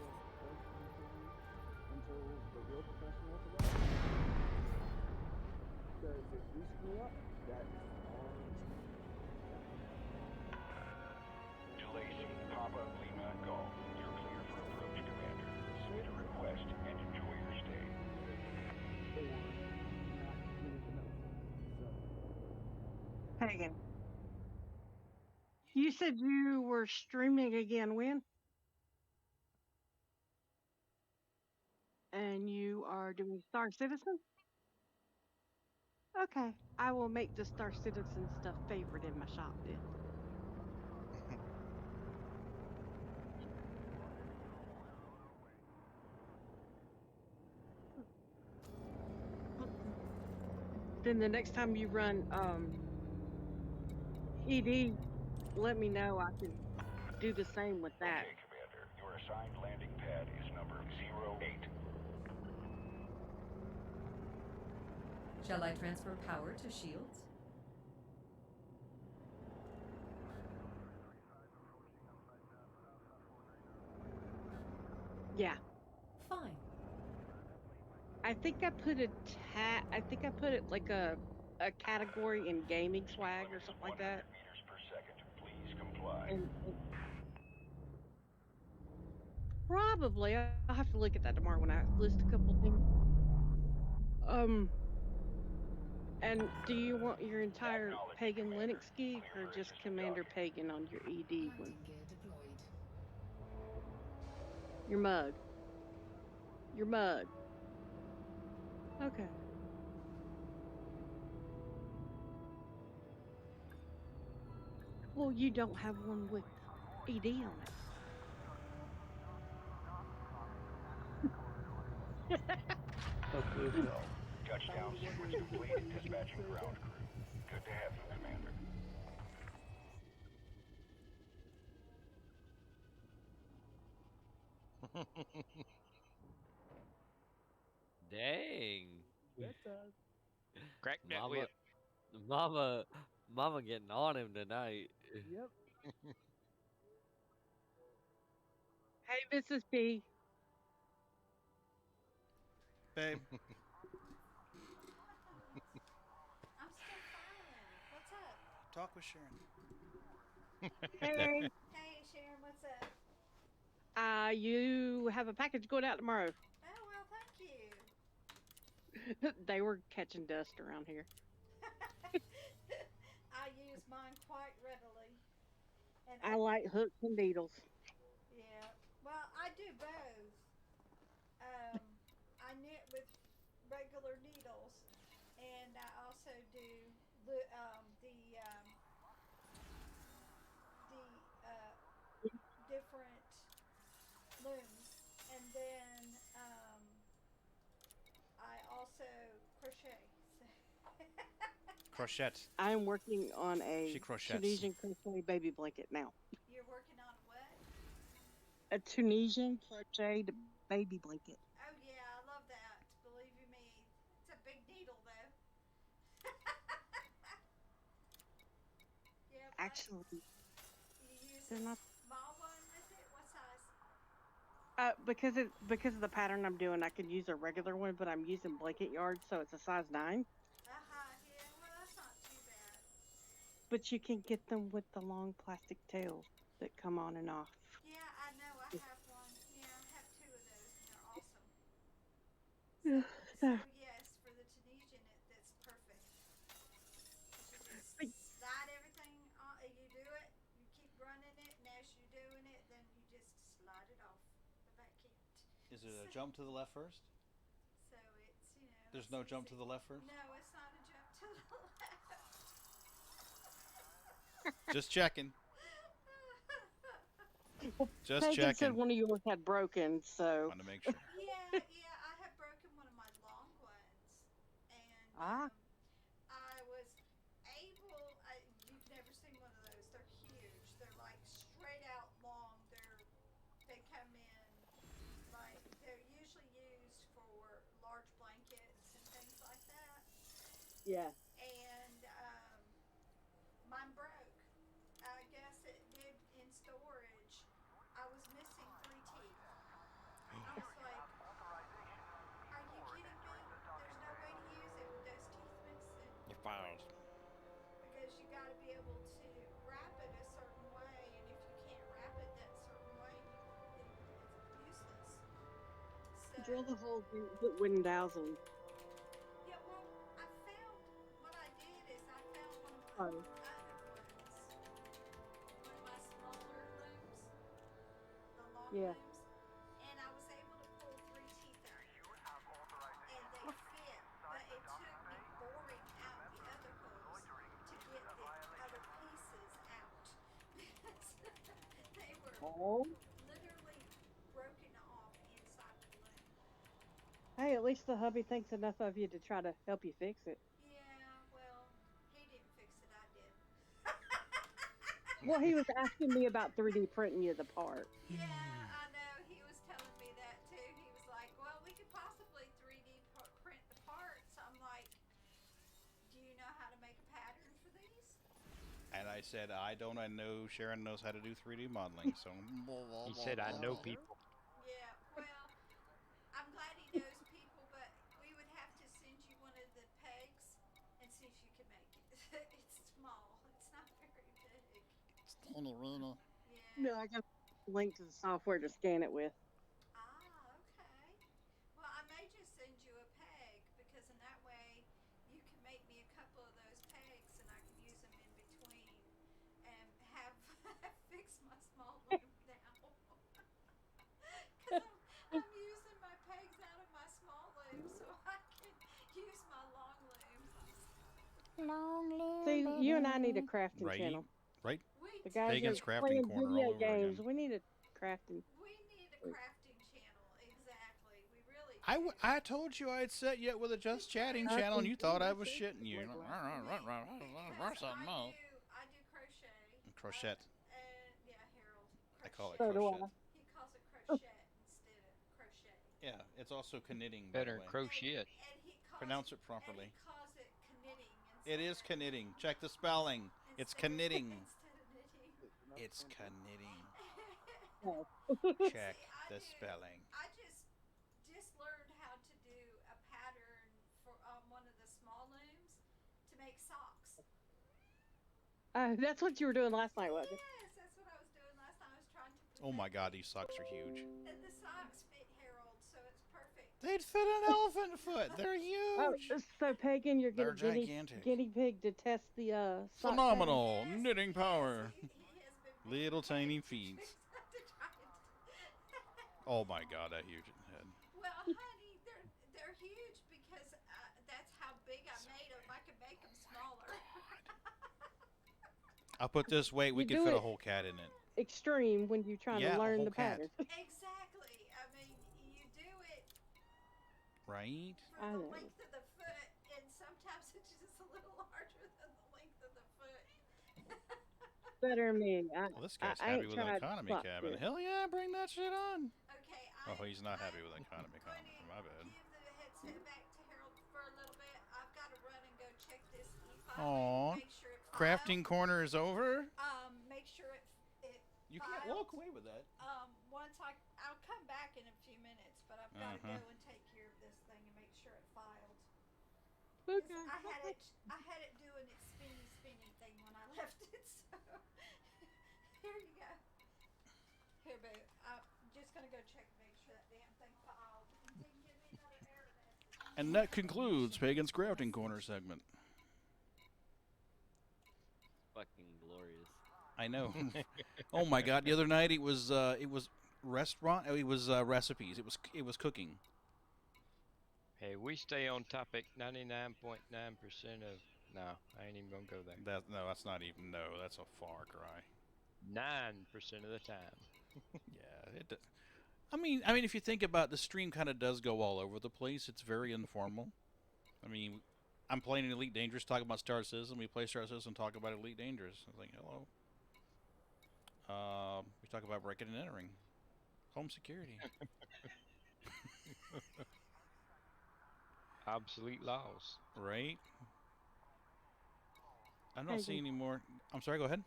until the real professionals arrive. Because if we screw up, that's our DeLacy, Papa, Lima, Golf. You're clear for approach, Commander. Submit a request and enjoy your stay. or not anything else. So Hagen, you said you were streaming again when? And you are doing Star Citizen? Okay, I will make the Star Citizen stuff favorite in my shop then. Then the next time you run ED, let me know. I can do the same with that. Okay, Commander. Your assigned landing pad is number 08. Shall I transfer power to shields? Yeah. Fine. I think I put I think I put it like a category in gaming swag or something like that. Meters per second. Please comply. And probably I'll have to look at that tomorrow when I list a couple things. And do you want your entire Pagan Linux gig or just Commander Pagan on your ED one? Landing gear deployed. Your mug. Your mug. Okay. Well, you don't have one with ED on it. Hopefully So, touchdown sequence complete. Dispatching ground crew. Good to have you, Commander. Dang. Bedtime. Crack that Mama, whip. mama getting on him tonight. Yep. Hey, Mrs. P. Babe, I'm still fine. What's up? talk with Sharon. Hey. Hey, Sharon, what's up? You have a package going out tomorrow. Oh, well, thank you. They were catching dust around here. I use mine quite readily. And I like hooks and needles. Yeah. Well, I do both. I knit with regular needles, and I also do the different looms, and then I also crochet. Crochette. I am working on a She crochets. Tunisian crochet baby blanket now. You're working on what? A Tunisian crocheted baby blanket. Oh yeah, I love that. Believe you me, it's a big needle though. Yep. Actually, You use they're a not. small one, is it? What size? Because of the pattern I'm doing, I could use a regular one, but I'm using blanket yarn, so it's a size 9. Yeah. Well, that's not too bad. But you can get them with the long plastic tails that come on and off. Yeah, I know. I have one. Yeah, I have 2 of those, and they're awesome. Yeah. So yes, for the Tunisian, that's perfect. You just slide everything on. You do it. You keep running it, and as you're doing it, then you just slide it off the back end. Is it a jump to the left first? So it's There's it's no jump to easy. the left first? No, it's not a jump to the left. Just checking. Just Pagan said checking. one of yours had broken, so. Want to make sure. Yeah, I have broken one of my long ones, and I was able. You've never seen one of those. They're huge. They're like straight out long. They come in like they're usually used for large blankets and things like that. Yeah. And mine broke. I guess it did in storage. I was missing 3 teeth. I was like, are you kidding me? There's no way to use it with those teeth missing. Your files. Because you got to be able to wrap it a certain way, and if you can't wrap it that certain way, it's useless. So, Drill the hole, put wooden dowels in. yeah, well, I found, what I did is I found one of my Oh. other ones, one of my smaller looms, the long Yeah. looms, and I was able to pull 3 teeth out, and they fit, but it took me boring out the other holes to get the other pieces out, because they were Oh. literally broken off inside the loom. Hey, at least the hubby thinks enough of you to try to help you fix it. Yeah, well, he didn't fix it, I did. Well, he was asking me about 3D printing you the part. Yeah, I know. He was telling me that too. He was like, well, we could possibly 3D print the parts. I'm like, do you know how to make a pattern for these? And I said, I don't. I know Sharon knows how to do 3D modeling, so. He said, I know people. Yeah, well, I'm glad he knows people, but we would have to send you one of the pegs and see if you can make it. It's small. It's not very big. It's teeny weeny. Yeah. No, I got a link to the software to scan it with. Ah, okay. Well, I may just send you a peg because Long live See, you and I need a baby. crafting Right? channel. Right? The guys Pagan's are crafting playing corner all video over games. again. We need a crafting. We need a crafting channel, exactly. We really do. I told you I'd set you up with a just chatting channel, and you thought I was shitting you. Because Something else. I do crochet. Crochet. And yeah, Harold. I call it So do crochet. I. He calls it crochet instead of crochet. Yeah, it's also knitting. By Better the way. crochet it. And he calls Pronounce it properly. And he calls it knitting. It is knitting. Check the spelling. It's knitting. Instead of knitting. It's knitting. Oh. Check See, the spelling. I just learned how to do a pattern for one of the small looms to make socks. That's what you were doing last night, wasn't it? Yes, that's what I was doing last time. I was trying to. Oh my God, these socks are huge. And the socks fit Harold, so it's perfect. They'd fit an elephant foot. They're Oh, huge. so Pagan, you're They're getting gigantic. guinea pig to test the sock Phenomenal knitting power. He has been Little tiny feet. to try and Oh my God, that huge head. Well, honey, they're huge because that's how big I made them. I can make them smaller. I'll put this weight. We You could do fit a it- whole cat in it. extreme when you're trying Yeah, to a learn whole the cat. pattern. Exactly. I mean, you do it Right? for I the know. length of the foot, and sometimes it's just a little larger than the length of the foot. Better than me. Well, this guy's I happy ain't with an tried economy sock cabin. fit. Hell yeah, bring that shit on. Okay, Oh, he's not happy with economy cabin. My bad. give the headset back to Harold for a little bit. I've got to run and go check this e-file. Aw. Make sure it Crafting corner is over. Make sure it You can't filed. walk away with that. Once I'll come back in a few minutes, but I've got to go Uh-huh. and take care of this thing and make sure it filed. 'Cause Okay. I had it doing its spinny thing when I left it, so here you go. Here, boo. I'm just gonna go check and make sure that damn thing filed. And then give me another error message. And that concludes Pagan's Crafting Corner segment. Fucking glorious. I know. Oh my God! The other night it was restaurant. It was recipes. It was cooking. Hey, we stay on topic 99.9% of. No, I ain't even gonna go there. That's not even. No, that's a far cry. 9% of the time. Yeah, it. I mean, if you think about it, the stream, kind of does go all over the place. It's very informal. I mean, I'm playing Elite Dangerous, talking about Star Citizen. We play Star Citizen, talk about Elite Dangerous. I was like, hello. We talk about breaking and entering, home security. Obsolete laws. Right? I don't Hey, see any more. I'm sorry, go ahead.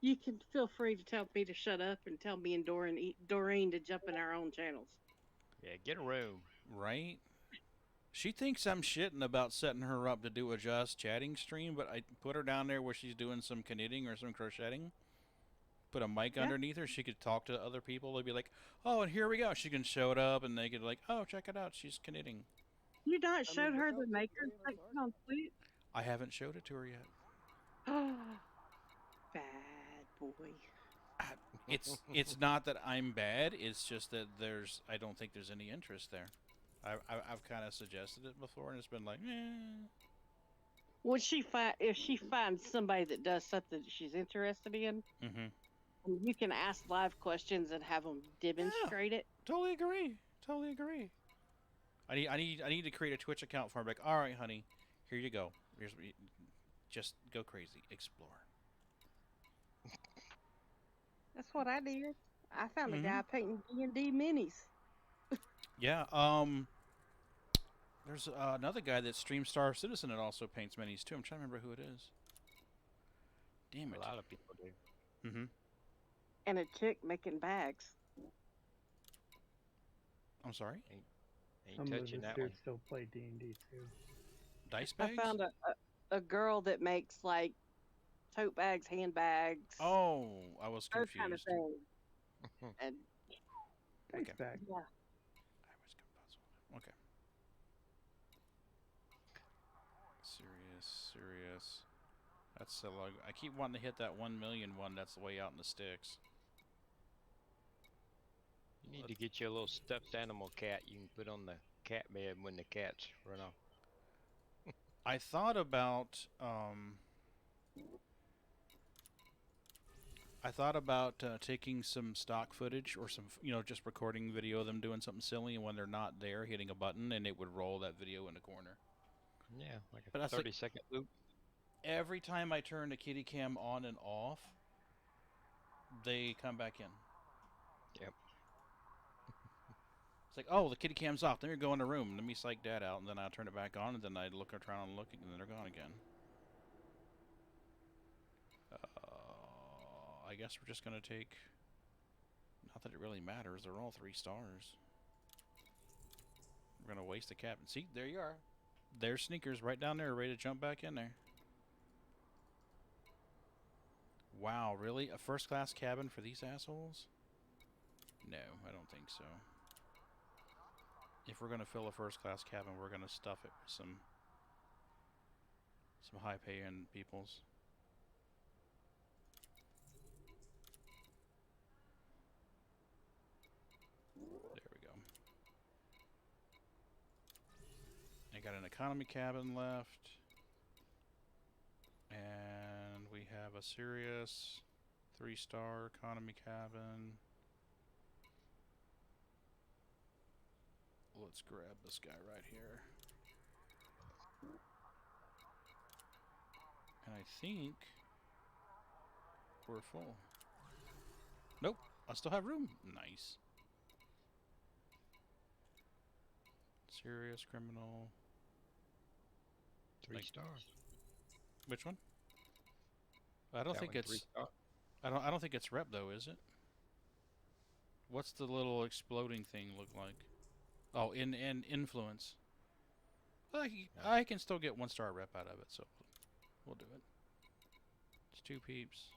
You can feel free to tell me to shut up and tell me and Doreen to jump in our own channels. Yeah, get a room. Right? She thinks I'm shitting about setting her up to do a just chatting stream, but I put her down there where she's doing some knitting or some crocheting. Put a mic underneath her. She could talk to other people. They'd be like, oh, and here we go. She can show it up, and they could like, oh, check it out. She's knitting. You not showed her the maker section on Twitch? I haven't showed it to her yet. Bad boy. It's not that I'm bad. It's just that I don't think there's any interest there. I've kind of suggested it before, and it's been like, eh. Would she if she finds somebody that does something that she's interested in? Mm-hmm. You can ask live questions and have them demonstrate it. Totally agree. Totally agree. I need to create a Twitch account for her. Like, all right, honey, here you go. Here's what just go crazy, explore. That's what I did. I found a Mhm. guy painting D&D minis. Yeah. There's another guy that streams Star Citizen and also paints minis too. I'm trying to remember who it is. Damn it. A lot of people do. Mm-hmm. And a chick making bags. I'm sorry. Ain't Some of touching us that here one. still play D&D too. Dice I bags. found a girl that makes like tote bags, handbags, Oh, I was those confused. kind of things. And Dice Okay. bag. yeah, I was puzzled. Okay. Serious. That's so long. I keep wanting to hit that 1 million one. That's way out in the sticks. You need to get you a little stuffed animal cat you can put on the cat bed when the cats run off. I thought about taking some stock footage or some, just recording video of them doing something silly, and when they're not there, hitting a button, and it would roll that video in a corner. Yeah, like But a that's like- 30-second loop. Every time I turn the kitty cam on and off, they come back in. Yep. It's like, oh, the kitty cam's off. Let me go in the room. Let me psych Dad out, and then I'll turn it back on, and then I look around and look, and then they're gone again. I guess we're just gonna take. Not that it really matters. They're all 3 stars. We're gonna waste a cabin. See, there you are. There's Sneakers right down there, ready to jump back in there. Wow, really? A first-class cabin for these assholes? No, I don't think so. If we're gonna fill a first-class cabin, we're gonna stuff it with some high-paying peoples. There we go. I got an economy cabin left. And we have a serious 3-star economy cabin. Let's grab this guy right here. And I think we're full. Nope, I still have room. Nice. Serious criminal. 3 stars. Which one? I don't That think one, it's. 3 star. I don't think it's rep though, is it? What's the little exploding thing look like? Oh, in influence. I can still get 1-star rep out of it, so we'll do it. It's 2 peeps,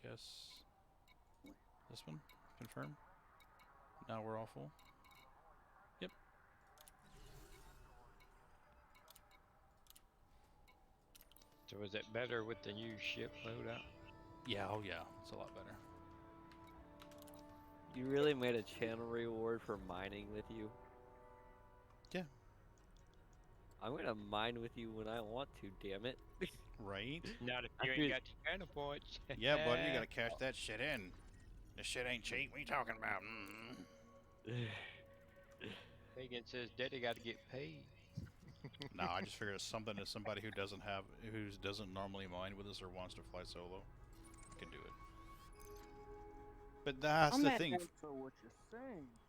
I guess. This one, confirm. Now we're all full. Yep. So is it better with the new ship loadout? Yeah, oh yeah, it's a lot better. You really made a channel reward for mining with you? Yeah. I'm gonna mine with you when I want to, damn it. Right? Not if you ain't got the channel points. Yeah, buddy, you gotta cash that shit in. This shit ain't cheap. What are you talking about? Hagen says Daddy got to get paid. No, I just figured it's something that somebody who doesn't normally mine with us or wants to fly solo can do it. But that's the thing. So what you're saying is...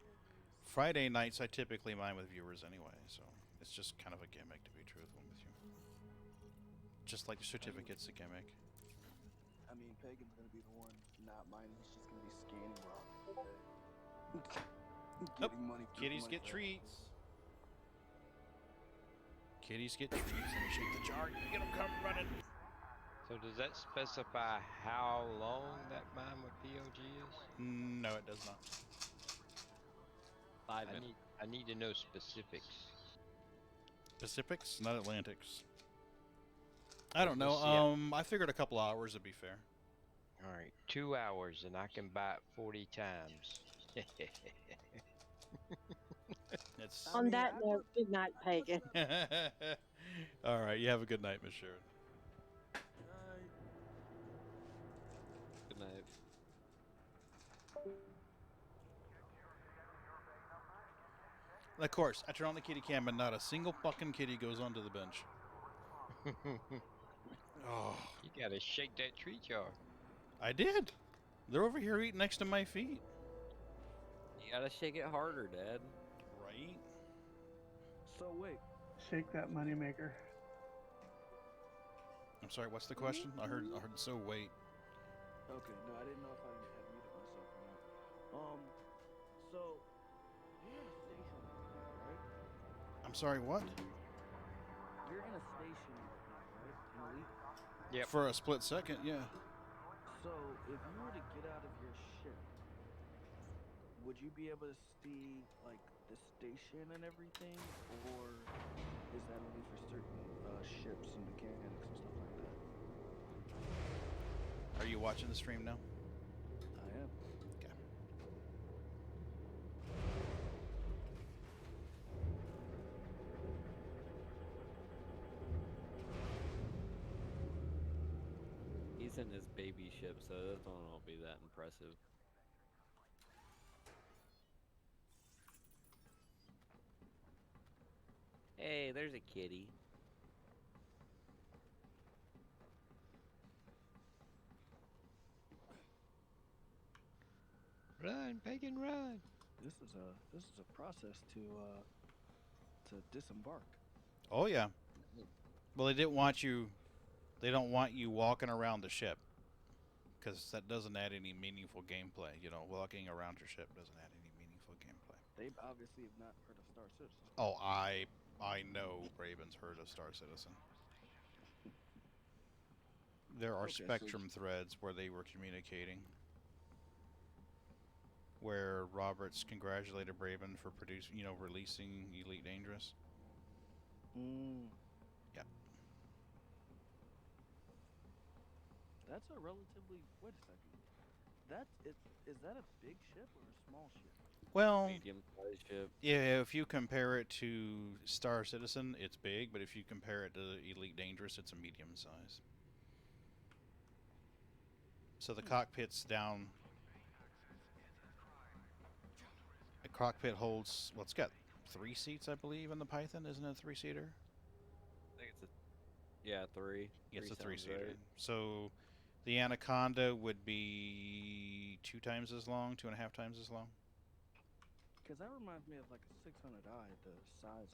Friday nights I typically mine with viewers anyway, so it's just kind of a gimmick, to be truthful with you. Just like the certificate's a gimmick. I mean, Pagan's gonna be the one not mining. He's just gonna be scanning rocks all day. Getting money. Kitties get treats. Kitties get treats. Let me shake the jar. Get them come running. So does that specify how long that mine with POG is? No, it does not. 5 minutes. I need to know specifics. Pacifics, not Atlantics. I don't We'll know. see I figured a couple hours would be fair. All right, 2 hours and I can buy it 40 times. It's On that note, good night, Pagan. all right. You have a good night, Miss Sharon. Good night. Of course, I turn on the kitty cam and not a single fucking kitty goes onto the bench. Oh, You gotta shake that tree jar. I did. They're over here eating next to my feet. You gotta shake it harder, Dad. Right? So wait, Shake that moneymaker. I'm sorry, what's the question? I heard so wait. okay, no, I didn't know if I had muted myself or not. So you're in a station right now, right? I'm sorry, what? You're in a station right now, right? In Elite. Yep. For a split second, yeah. So if you were to get out of your ship, would you be able to see like the station and everything, or is that only for certain ships and mechanics and stuff like that? Are you watching the stream now? I am. Okay. in his baby ship, so that one won't be that impressive. Hey, there's a kitty. Run, Pagan, run! This is a process to disembark. Oh yeah. Well, they didn't want you. They don't want you walking around the ship, because that doesn't add any meaningful gameplay. You know, walking around your ship doesn't add any meaningful gameplay. They obviously have not heard of Star Citizen. Oh, I know Raven's heard of Star Citizen. There are Okay, so- Spectrum threads where they were communicating, where Roberts congratulated Braven for releasing Elite Dangerous. Mm. Yeah. That's a relatively. Wait a second. Is that a big ship or a small ship? Well, Medium-sized ship. yeah, if you compare it to Star Citizen, it's big, but if you compare it to Elite Dangerous, it's a medium size. So the cockpit's down. The cockpit holds, well, it's got 3 seats, I believe, in the Python. Isn't it a 3-seater? I think it's 3. It's a Three sounds 3-seater. right. So the Anaconda would be 2 times as long, 2.5 times as long. Because that reminds me of like a 600i, the size.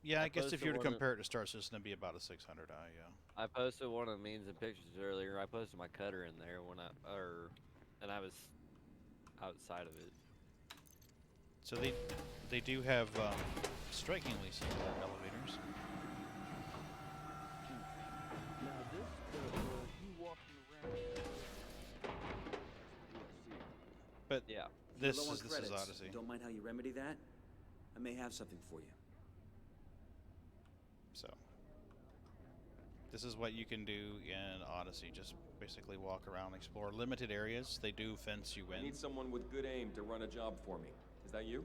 Yeah, I guess opposed if to you were to one of- compare it to Star Citizen, it'd be about a 600i, yeah. I posted one of the memes and pictures earlier. I posted my cutter in there and I was outside of it. So they do have strikingly similar elevators. Now you walking around. But yeah, this Low on is credits. Odyssey. Don't mind how you remedy that? I may have something for you. So this is what you can do in Odyssey. Just basically walk around, explore limited areas. They do fence you I in. need someone with good aim to run a job for me. Is that you?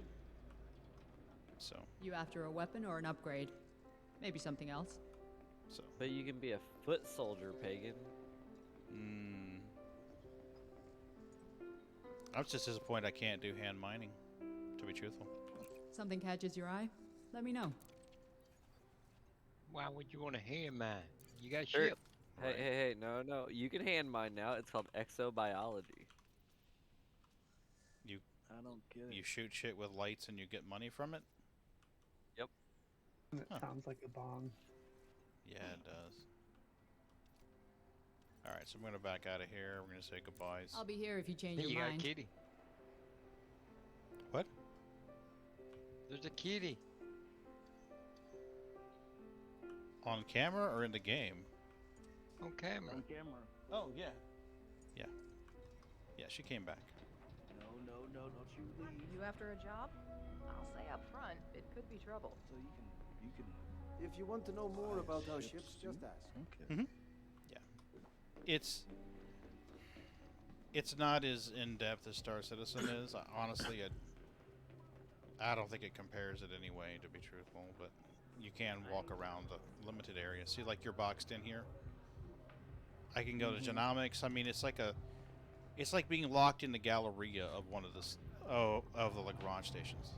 So You after a weapon or an upgrade? Maybe something else? But you can be a foot soldier, Pagan. I was just disappointed I can't do hand mining, to be truthful. Something catches your eye? Let me know. Why would you want a hand mine? You got Sure. ship. Hey, no. You can hand mine now. It's called exobiology. I don't get it. You shoot shit with lights and you get money from it? Yep. It sounds like a bong. Yeah, it does. Alright, so I'm going to back out of here. We're going to say goodbyes. I'll be here if you change You your got a mind. kitty. What? There's a kitty. On camera or in the game? On camera. On camera. Oh, yeah. Yeah. Yeah, she came back. No, don't you leave. You after a job? I'll say up front, it could be trouble. So you can. If you want to know more about our ships, just ask. Okay. Yeah. It's not as in-depth as Star Citizen is. Honestly, I don't think it compares it anyway, to be truthful, but you can walk around the limited area. See, like you're boxed in here. I can go to Genomics. I mean, it's like being locked in the Galleria of one of the Lagrange stations.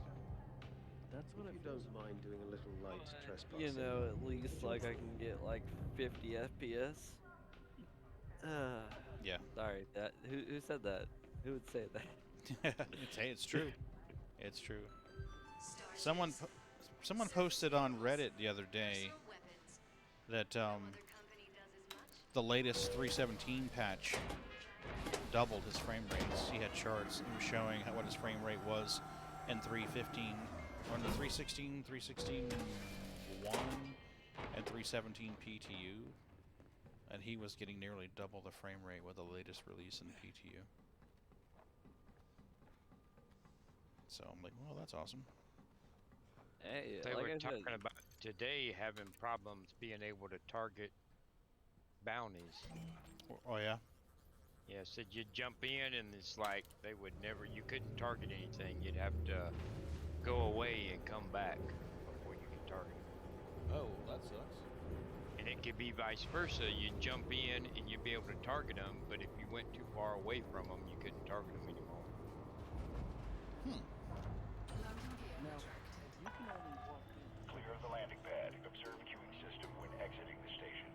That's what He does mind doing a little light trespassing. You know, at least like I can get like 50 FPS. Yeah. Sorry, who said that? Who would say that? It's true. It's true. Someone posted on Reddit the other day that the latest 3.17 patch doubled his frame rates. He had charts. It was showing what his frame rate was in 3.15, or in the 3.16, 3.16.1, and 3.17 PTU. And he was getting nearly double the frame rate with the latest release in PTU. So I'm like, well, that's awesome. Hey, They like were I talking said, about today having problems being able to target bounties. Oh yeah? Yeah, said you'd jump in and it's like you couldn't target anything. You'd have to go away and come back before you could target. Oh, that sucks. And And it could be vice versa. You'd jump in and you'd be able to target them, but if you went too far away from them, you couldn't target them anymore. Now, you can only walk in. Clear of the landing pad. Observe queuing system when exiting the station.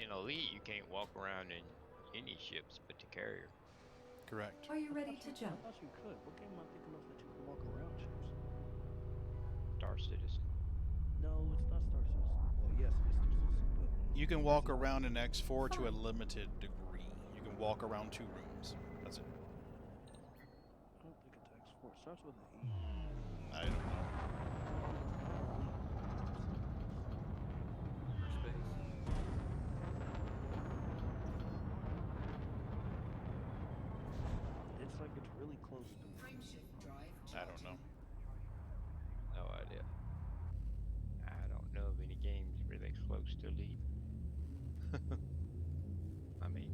In Elite, you can't walk around in any ships but the carrier. Correct. Are you ready to jump? I thought you could. What game am I thinking of that you can walk around ships? Star Citizen. No, it's not Star Citizen. Well, yes, it is Star Citizen, but You can walk around in X4 to a limited degree. You can walk around 2 rooms. That's it. I don't think it's X4. It starts with an E. I don't know. It's like it's really close to. I don't know. No idea. I don't know of any games really close to Elite. I mean,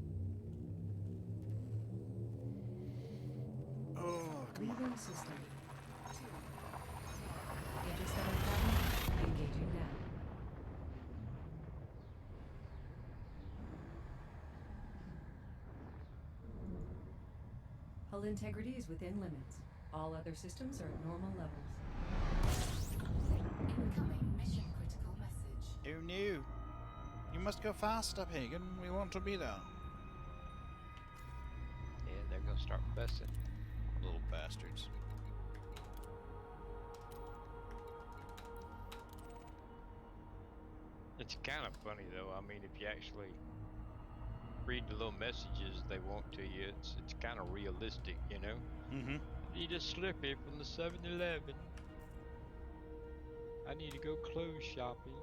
oh, come on. Leaving system. Interstellar cabin engaging now. Hull integrity is within limits. All other systems are at normal levels. Incoming mission critical message. Oh no. You must go faster, Pagan. We want to be there. yeah, they're gonna start fussing. Little bastards. It's kind of funny though. I mean, if you actually read the little messages they want to you, it's kind of realistic, you know. Mm-hmm. I need a Slurpee from the 7-Eleven. I need to go clothes shopping.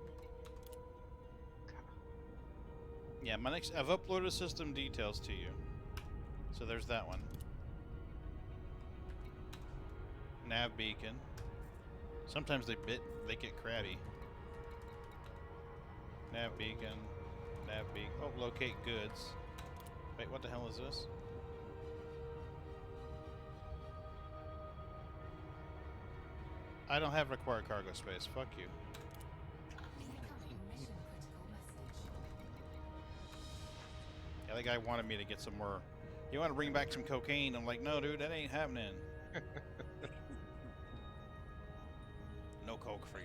Yeah, I've uploaded system details to you. So there's that one. Nav beacon. Sometimes they get crabby. Nav beacon. Nav beacon. Oh, locate goods. Wait, what the hell is this? I don't have required cargo space. Fuck you. Yeah, that guy wanted me to get some more. He wanted to bring back some cocaine. I'm like, no, dude, that ain't happening. No coke for you.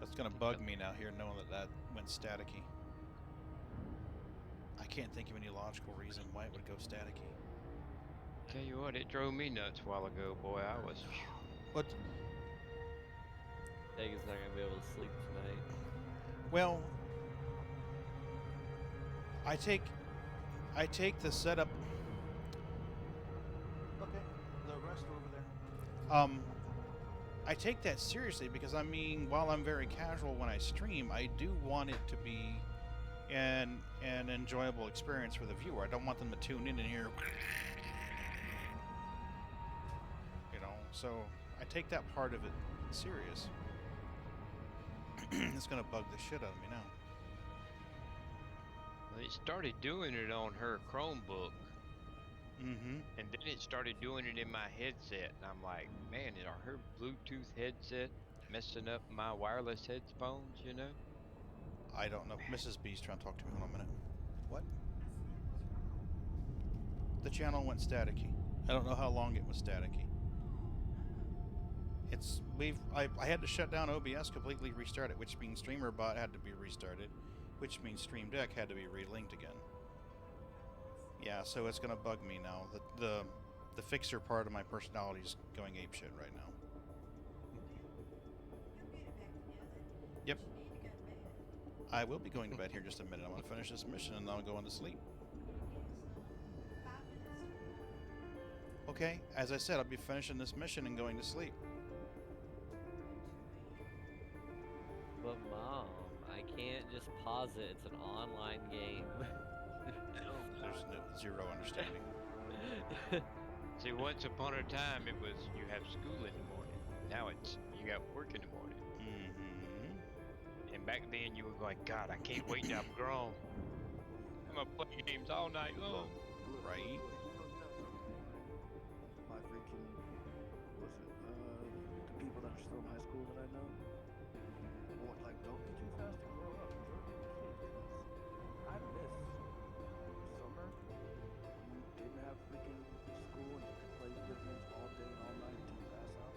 That's gonna bug me now here, knowing that went staticky. I can't think of any logical reason why it would go staticky. Tell you what, it drove me nuts a while ago, boy. I was. What? Hagen's not gonna be able to sleep tonight. Well, I take the setup. Okay, the rest over there. I take that seriously because I mean, while I'm very casual when I stream, I do want it to be an enjoyable experience for the viewer. I don't want them to tune in and hear, you know. So I take that part of it serious. It's gonna bug the shit out of me now. Well, it started doing it on her Chromebook. Mm-hmm. And then it started doing it in my headset, and I'm like, man, are her Bluetooth headset messing up my wireless headphones, you know? I don't know. Mrs. B's trying to talk to me. Hold on a minute. What? The channel went staticky. I don't know how long it was staticky. I had to shut down OBS, completely restart it, which means StreamerBot had to be restarted, which means Stream Deck had to be relinked again. Yeah, so it's gonna bug me now. The fixer part of my personality is going apeshit right now. Yep. I will be going to bed here in just a minute. I'm gonna finish this mission and then I'll go into sleep. Okay, as I said, I'll be finishing this mission and going to sleep. But Mom, I can't just pause it. It's an online game. There's zero understanding. See, once upon a time, it was you have school in the morning. Now it's you got work in the morning. Mm-hmm. And And back then you were going, God, I can't wait till I'm grown. I'm gonna play games all night long. Right? My freaking, was it, the people that are still in high school that I know, or like, don't get too fast and grow up. Enjoy being a kid, because I miss summer. You didn't have freaking school and you could play video games all day and all night until you pass out.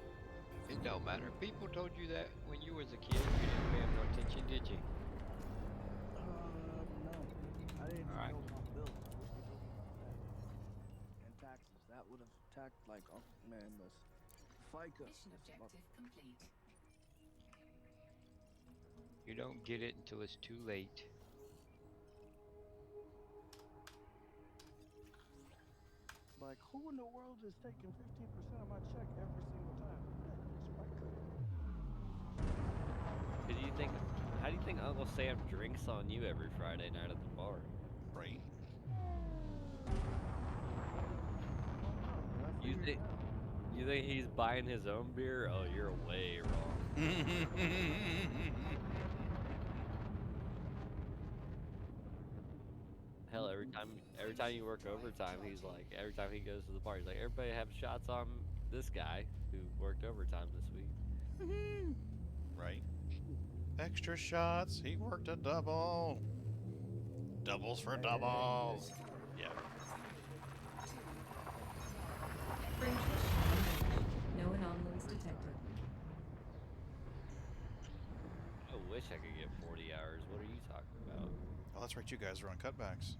It don't matter. People told you that when you was a kid. You didn't pay no attention, did you? No. I didn't All right. know about bills. I wish they told me about that. And taxes. That would have taxed, like, oh man, this FICA. Mission objective complete. You don't get it until it's too late. Like, who in the world is taking 15% of my check every single time? That is FICA. Did you think? How do you think Uncle Sam drinks on you every Friday night at the bar? Right? You think? You think he's buying his own beer? Oh, you're way wrong. Hell, every time you work overtime, he's like, every time he goes to the bar, he's like, everybody have shots on this guy who worked overtime this week. Right? Extra shots. He worked a double. Doubles for doubles. Yeah. Fringe. No anomalies detected. I wish I could get 40 hours. What are you talking about? Oh, that's right. You guys are on cutbacks.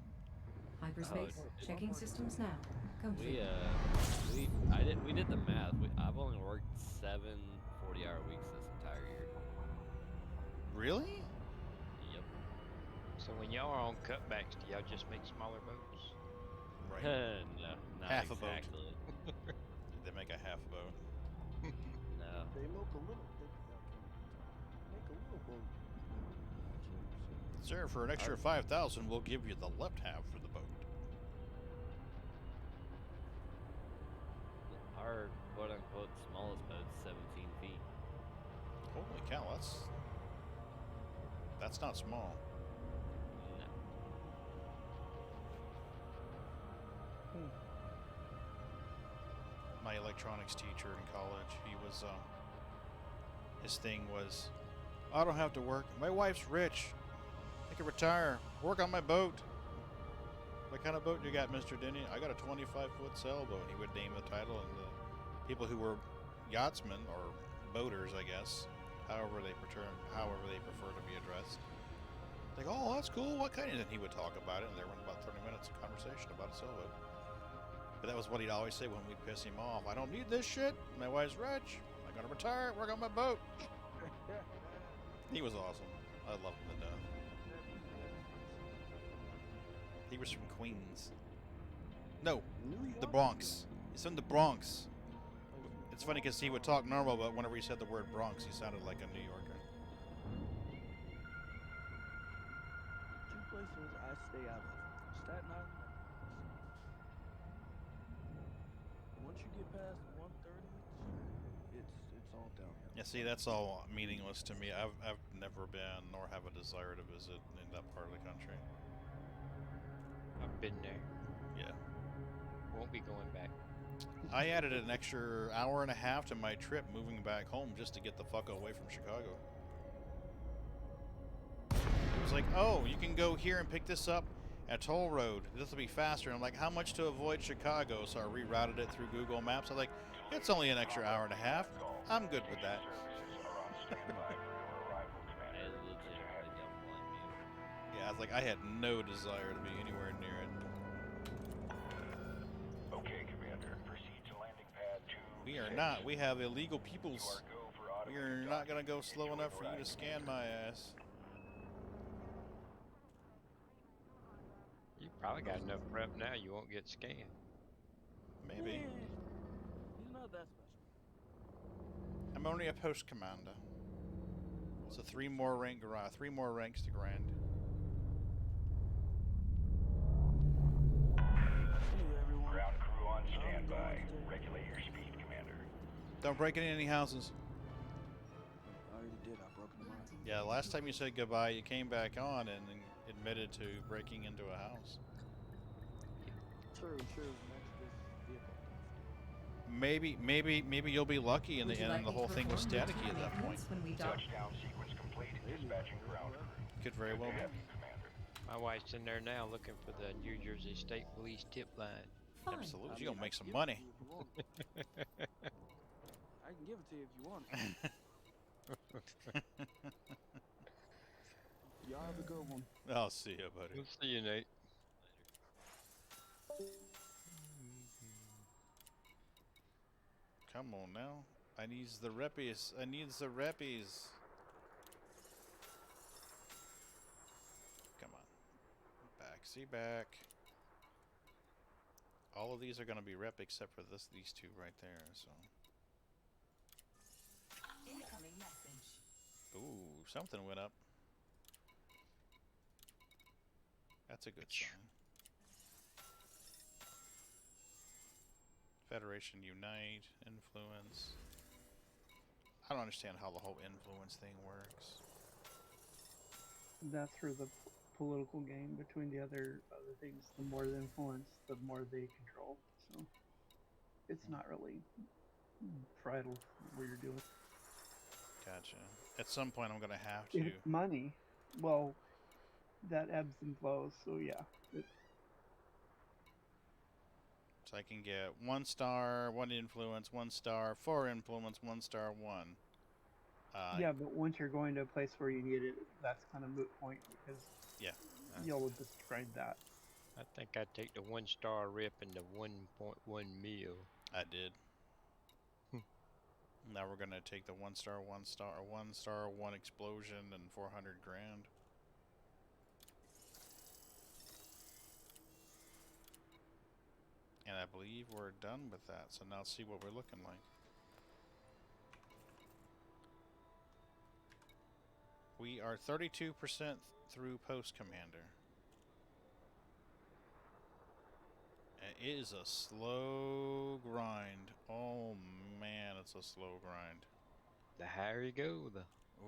Hyperspace. Checking systems now. Complete. We did the math. I've only worked 7 40-hour weeks this entire year. Really? Yep. So when y'all are on cutbacks, do y'all just make smaller boats? Right. No, not Half a exactly. boat. They make a half boat. No. They milk a little. They make a little boat. Sir, for an extra 5,000, we'll give you the left half for the boat. Our quote-unquote smallest boat's 17 feet. Holy cow, that's not small. No. My electronics teacher in college, he was, his thing was, I don't have to work. My wife's rich. I can retire. Work on my boat. What kind of boat you got, Mr. Denny? I got a 25-foot sailboat. He would name the title, and the people who were yachtsmen or boaters, I guess, however they prefer to be addressed. Like, oh, that's cool. What kind? And then he would talk about it, and there were about 30 minutes of conversation about a sailboat. But that was what he'd always say when we'd piss him off. I don't need this shit. My wife's rich. I'm gonna retire. Work on my boat. He was awesome. I loved him to death. He was from Queens. No, the Bronx. He's from the Bronx. It's funny because he would talk normal, but whenever he said the word Bronx, he sounded like a New Yorker. Two places I stay out of. Staten Island. Once you get past 130, it's all downhill. Yeah, see, that's all meaningless to me. I've never been, nor have a desire to visit in that part of the country. I've been there. Yeah. Won't be going back. I added an extra hour and a half to my trip moving back home just to get the fuck away from Chicago. It was like, oh, you can go here and pick this up at Toll Road. This will be faster. And I'm like, how much to avoid Chicago? So I rerouted it through Google Maps. I'm like, it's only an extra hour and a half. I'm good with that. Yeah, I was like, I had no desire to be anywhere near it. Okay, Commander. Proceed to landing pad 2. We are not. We have illegal peoples. We are not going to go slow enough for you to scan my ass. You probably got enough prep now you won't get scanned. Maybe. He's not that special. I'm only a post commander. So 3 more ranks to grind. Ground crew on standby. Regulate your speed, Commander. Don't break into any houses. I already did. I broke them out. Yeah, last time you said goodbye, you came back on and then admitted to breaking into a house. True. Next is vehicle. Maybe you'll be lucky in Would the you end like and the me to whole thing was perform staticky routine at that point. maintenance when we dock? Touchdown sequence complete. Dispatching ground crew. Could very well be. My wife's in there now looking for the New Jersey State Police tip line. Fine. Absolutely, I you're mean, gonna make some I money. can give it to you if you want. I can give it to you if you want. Y'all have a good one. I'll see you, buddy. We'll see you, Nate. Come on now. I needs the reppies. I needs the reppies. Come on. Back. See back. All of these are gonna be rep except for these two right there, so. Incoming message. Ooh, something went up. That's a good sign. Federation Unite, influence. I don't understand how the whole influence thing works. That's for the political game between the other things. The more they influence, the more they control. So it's not really bridled what you're doing. Gotcha. At some point, I'm gonna have If to. it's money, well, that ebbs and flows. So yeah, So I can get 1 star, 1 influence, 1 star, 4 influence, 1 star, 1. yeah. But once you're going to a place where you need it, that's kind of moot point because Yeah. you'll describe that. I think I'd take the 1-star rip and the 1.1 mil. I did. Now we're gonna take the 1 star, 1 star, 1 star, 1 explosion, and 400 grand. And I believe we're done with that. So now let's see what we're looking like. We are 32% through Post Commander. It is a slow grind. Oh man, it's a slow grind. The higher you go, the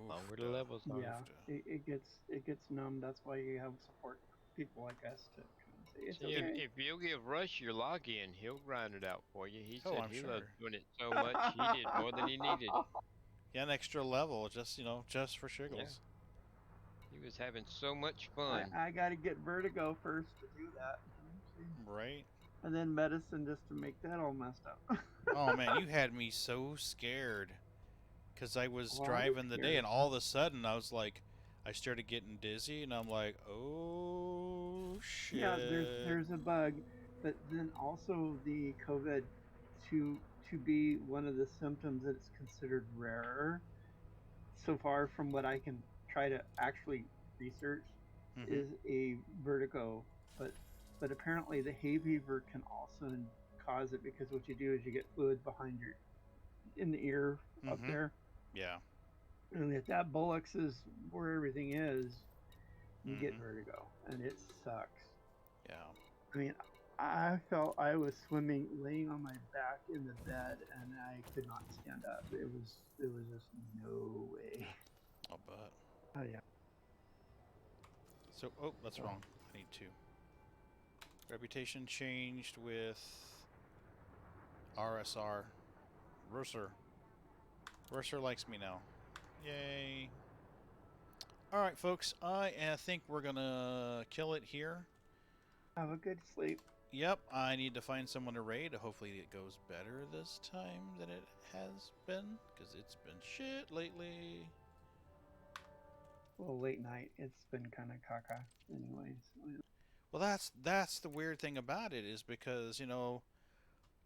longer the levels are. Yeah, it gets numb. That's why you have support people like us to come and say it's See, okay. if you give Rush your login, he'll grind it out for you. He Oh, said I'm he sure. loved doing it so much, he did more than he needed. Yeah, an extra level, just just for shiggles. Yeah. He was having so much fun. I got to get Vertigo first to do that. Right? And then medicine just to make that all messed up. Oh man, you had me so scared. Because I was Oh, I was driving the day scared. and all of a sudden I was like, I started getting dizzy and I'm like, oh shit. Yeah, there's a bug, but then also the COVID to be one of the symptoms that it's considered rarer. So far from what I can try to actually research is a vertigo, but apparently the hay fever can also cause it because what you do is you get fluid behind in the ear up there. Yeah. And if that bullocks is where everything is, you get vertigo, and it sucks. Yeah. I mean, I felt I was swimming, laying on my back in the bed, and I could not stand up. It was just no way. I'll bet. Oh yeah. So, oh, that's wrong. I need 2. Reputation changed with RSR. Rurser likes me now. Yay. Alright, folks. I think we're going to kill it here. Have a good sleep. Yep, I need to find someone to raid. Hopefully it goes better this time than it has been, because it's been shit lately. Well, late night. It's been kind of caca anyway. So, yeah. Well, that's the weird thing about it is because,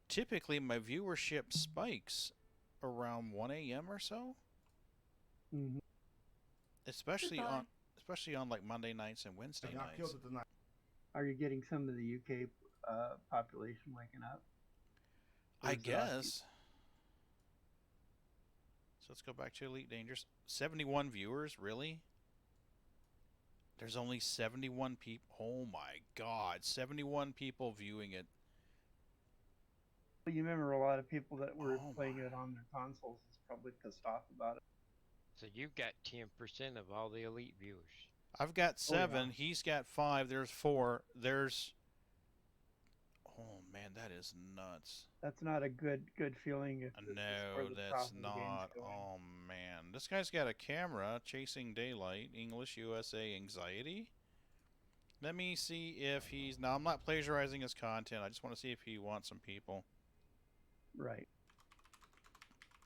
typically my viewership spikes around 1 a.m. or so. Mm-hmm. Especially on like Monday nights and Wednesday nights. Are you getting some of the UK population waking up? I guess. So let's go back to Elite Dangerous. 71 viewers, really? There's only 71 people. Oh my god, 71 people viewing it. You remember a lot of people that were playing it on their consoles is probably pissed off about it. So you've got 10% of all the elite viewers. I've got 7. yeah. He's got 5. There's 4. There's. Oh man, that is nuts. That's not a good feeling. If this is No, where the top that's of the game's not. going. Oh man, this guy's got a camera. Chasing Daylight, English USA Anxiety. Let me see if he's. Now I'm not plagiarizing his content. I just want to see if he wants some people. Right.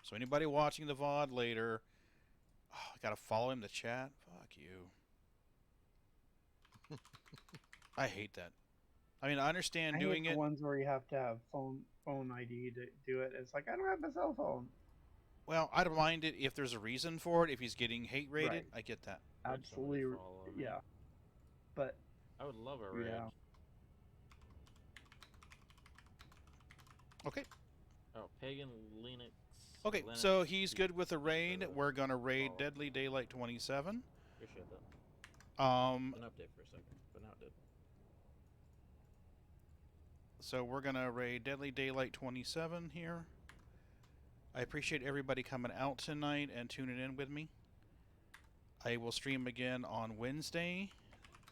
So anybody watching the VOD later, oh, I gotta follow him to chat. Fuck you. I hate that. I mean, I understand I doing hate it. the ones where you have to have phone ID to do it. It's like, I don't have a cell phone. Well, I don't mind it if there's a reason for it. If he's getting hate rated, Right. I get that. Absolutely, yeah. But I would love a raid. yeah. Okay. Oh, Pagan Linux. Okay, Linux so he's good with a raid. We're gonna raid Deadly Daylight 27. Appreciate that. Um, An update for a second, but now it did. So we're gonna raid Deadly Daylight 27 here. I appreciate everybody coming out tonight and tuning in with me. I will stream again on Wednesday.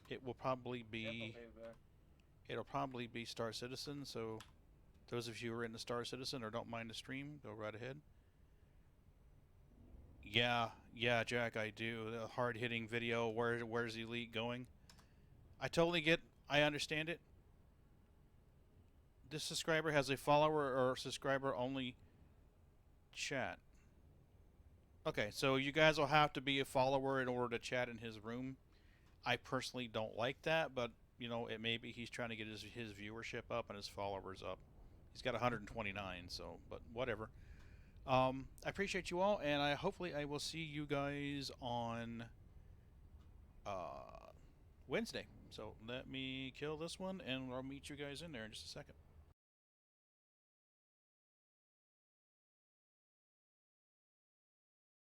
It will probably be. It'll probably be Star Citizen. So those of you who are into Star Citizen or don't mind the stream, go right ahead. Yeah, Jack, I do. The hard-hitting video. Where's Elite going? I totally get. I understand it. This subscriber has a follower or subscriber only chat. Okay, so you guys will have to be a follower in order to chat in his room. I personally don't like that, but you know, it may be he's trying to get his viewership up and his followers up. He's got 129, so but whatever. I appreciate you all, and hopefully I will see you guys on Wednesday. So let me kill this one, and I'll meet you guys in there in just a second.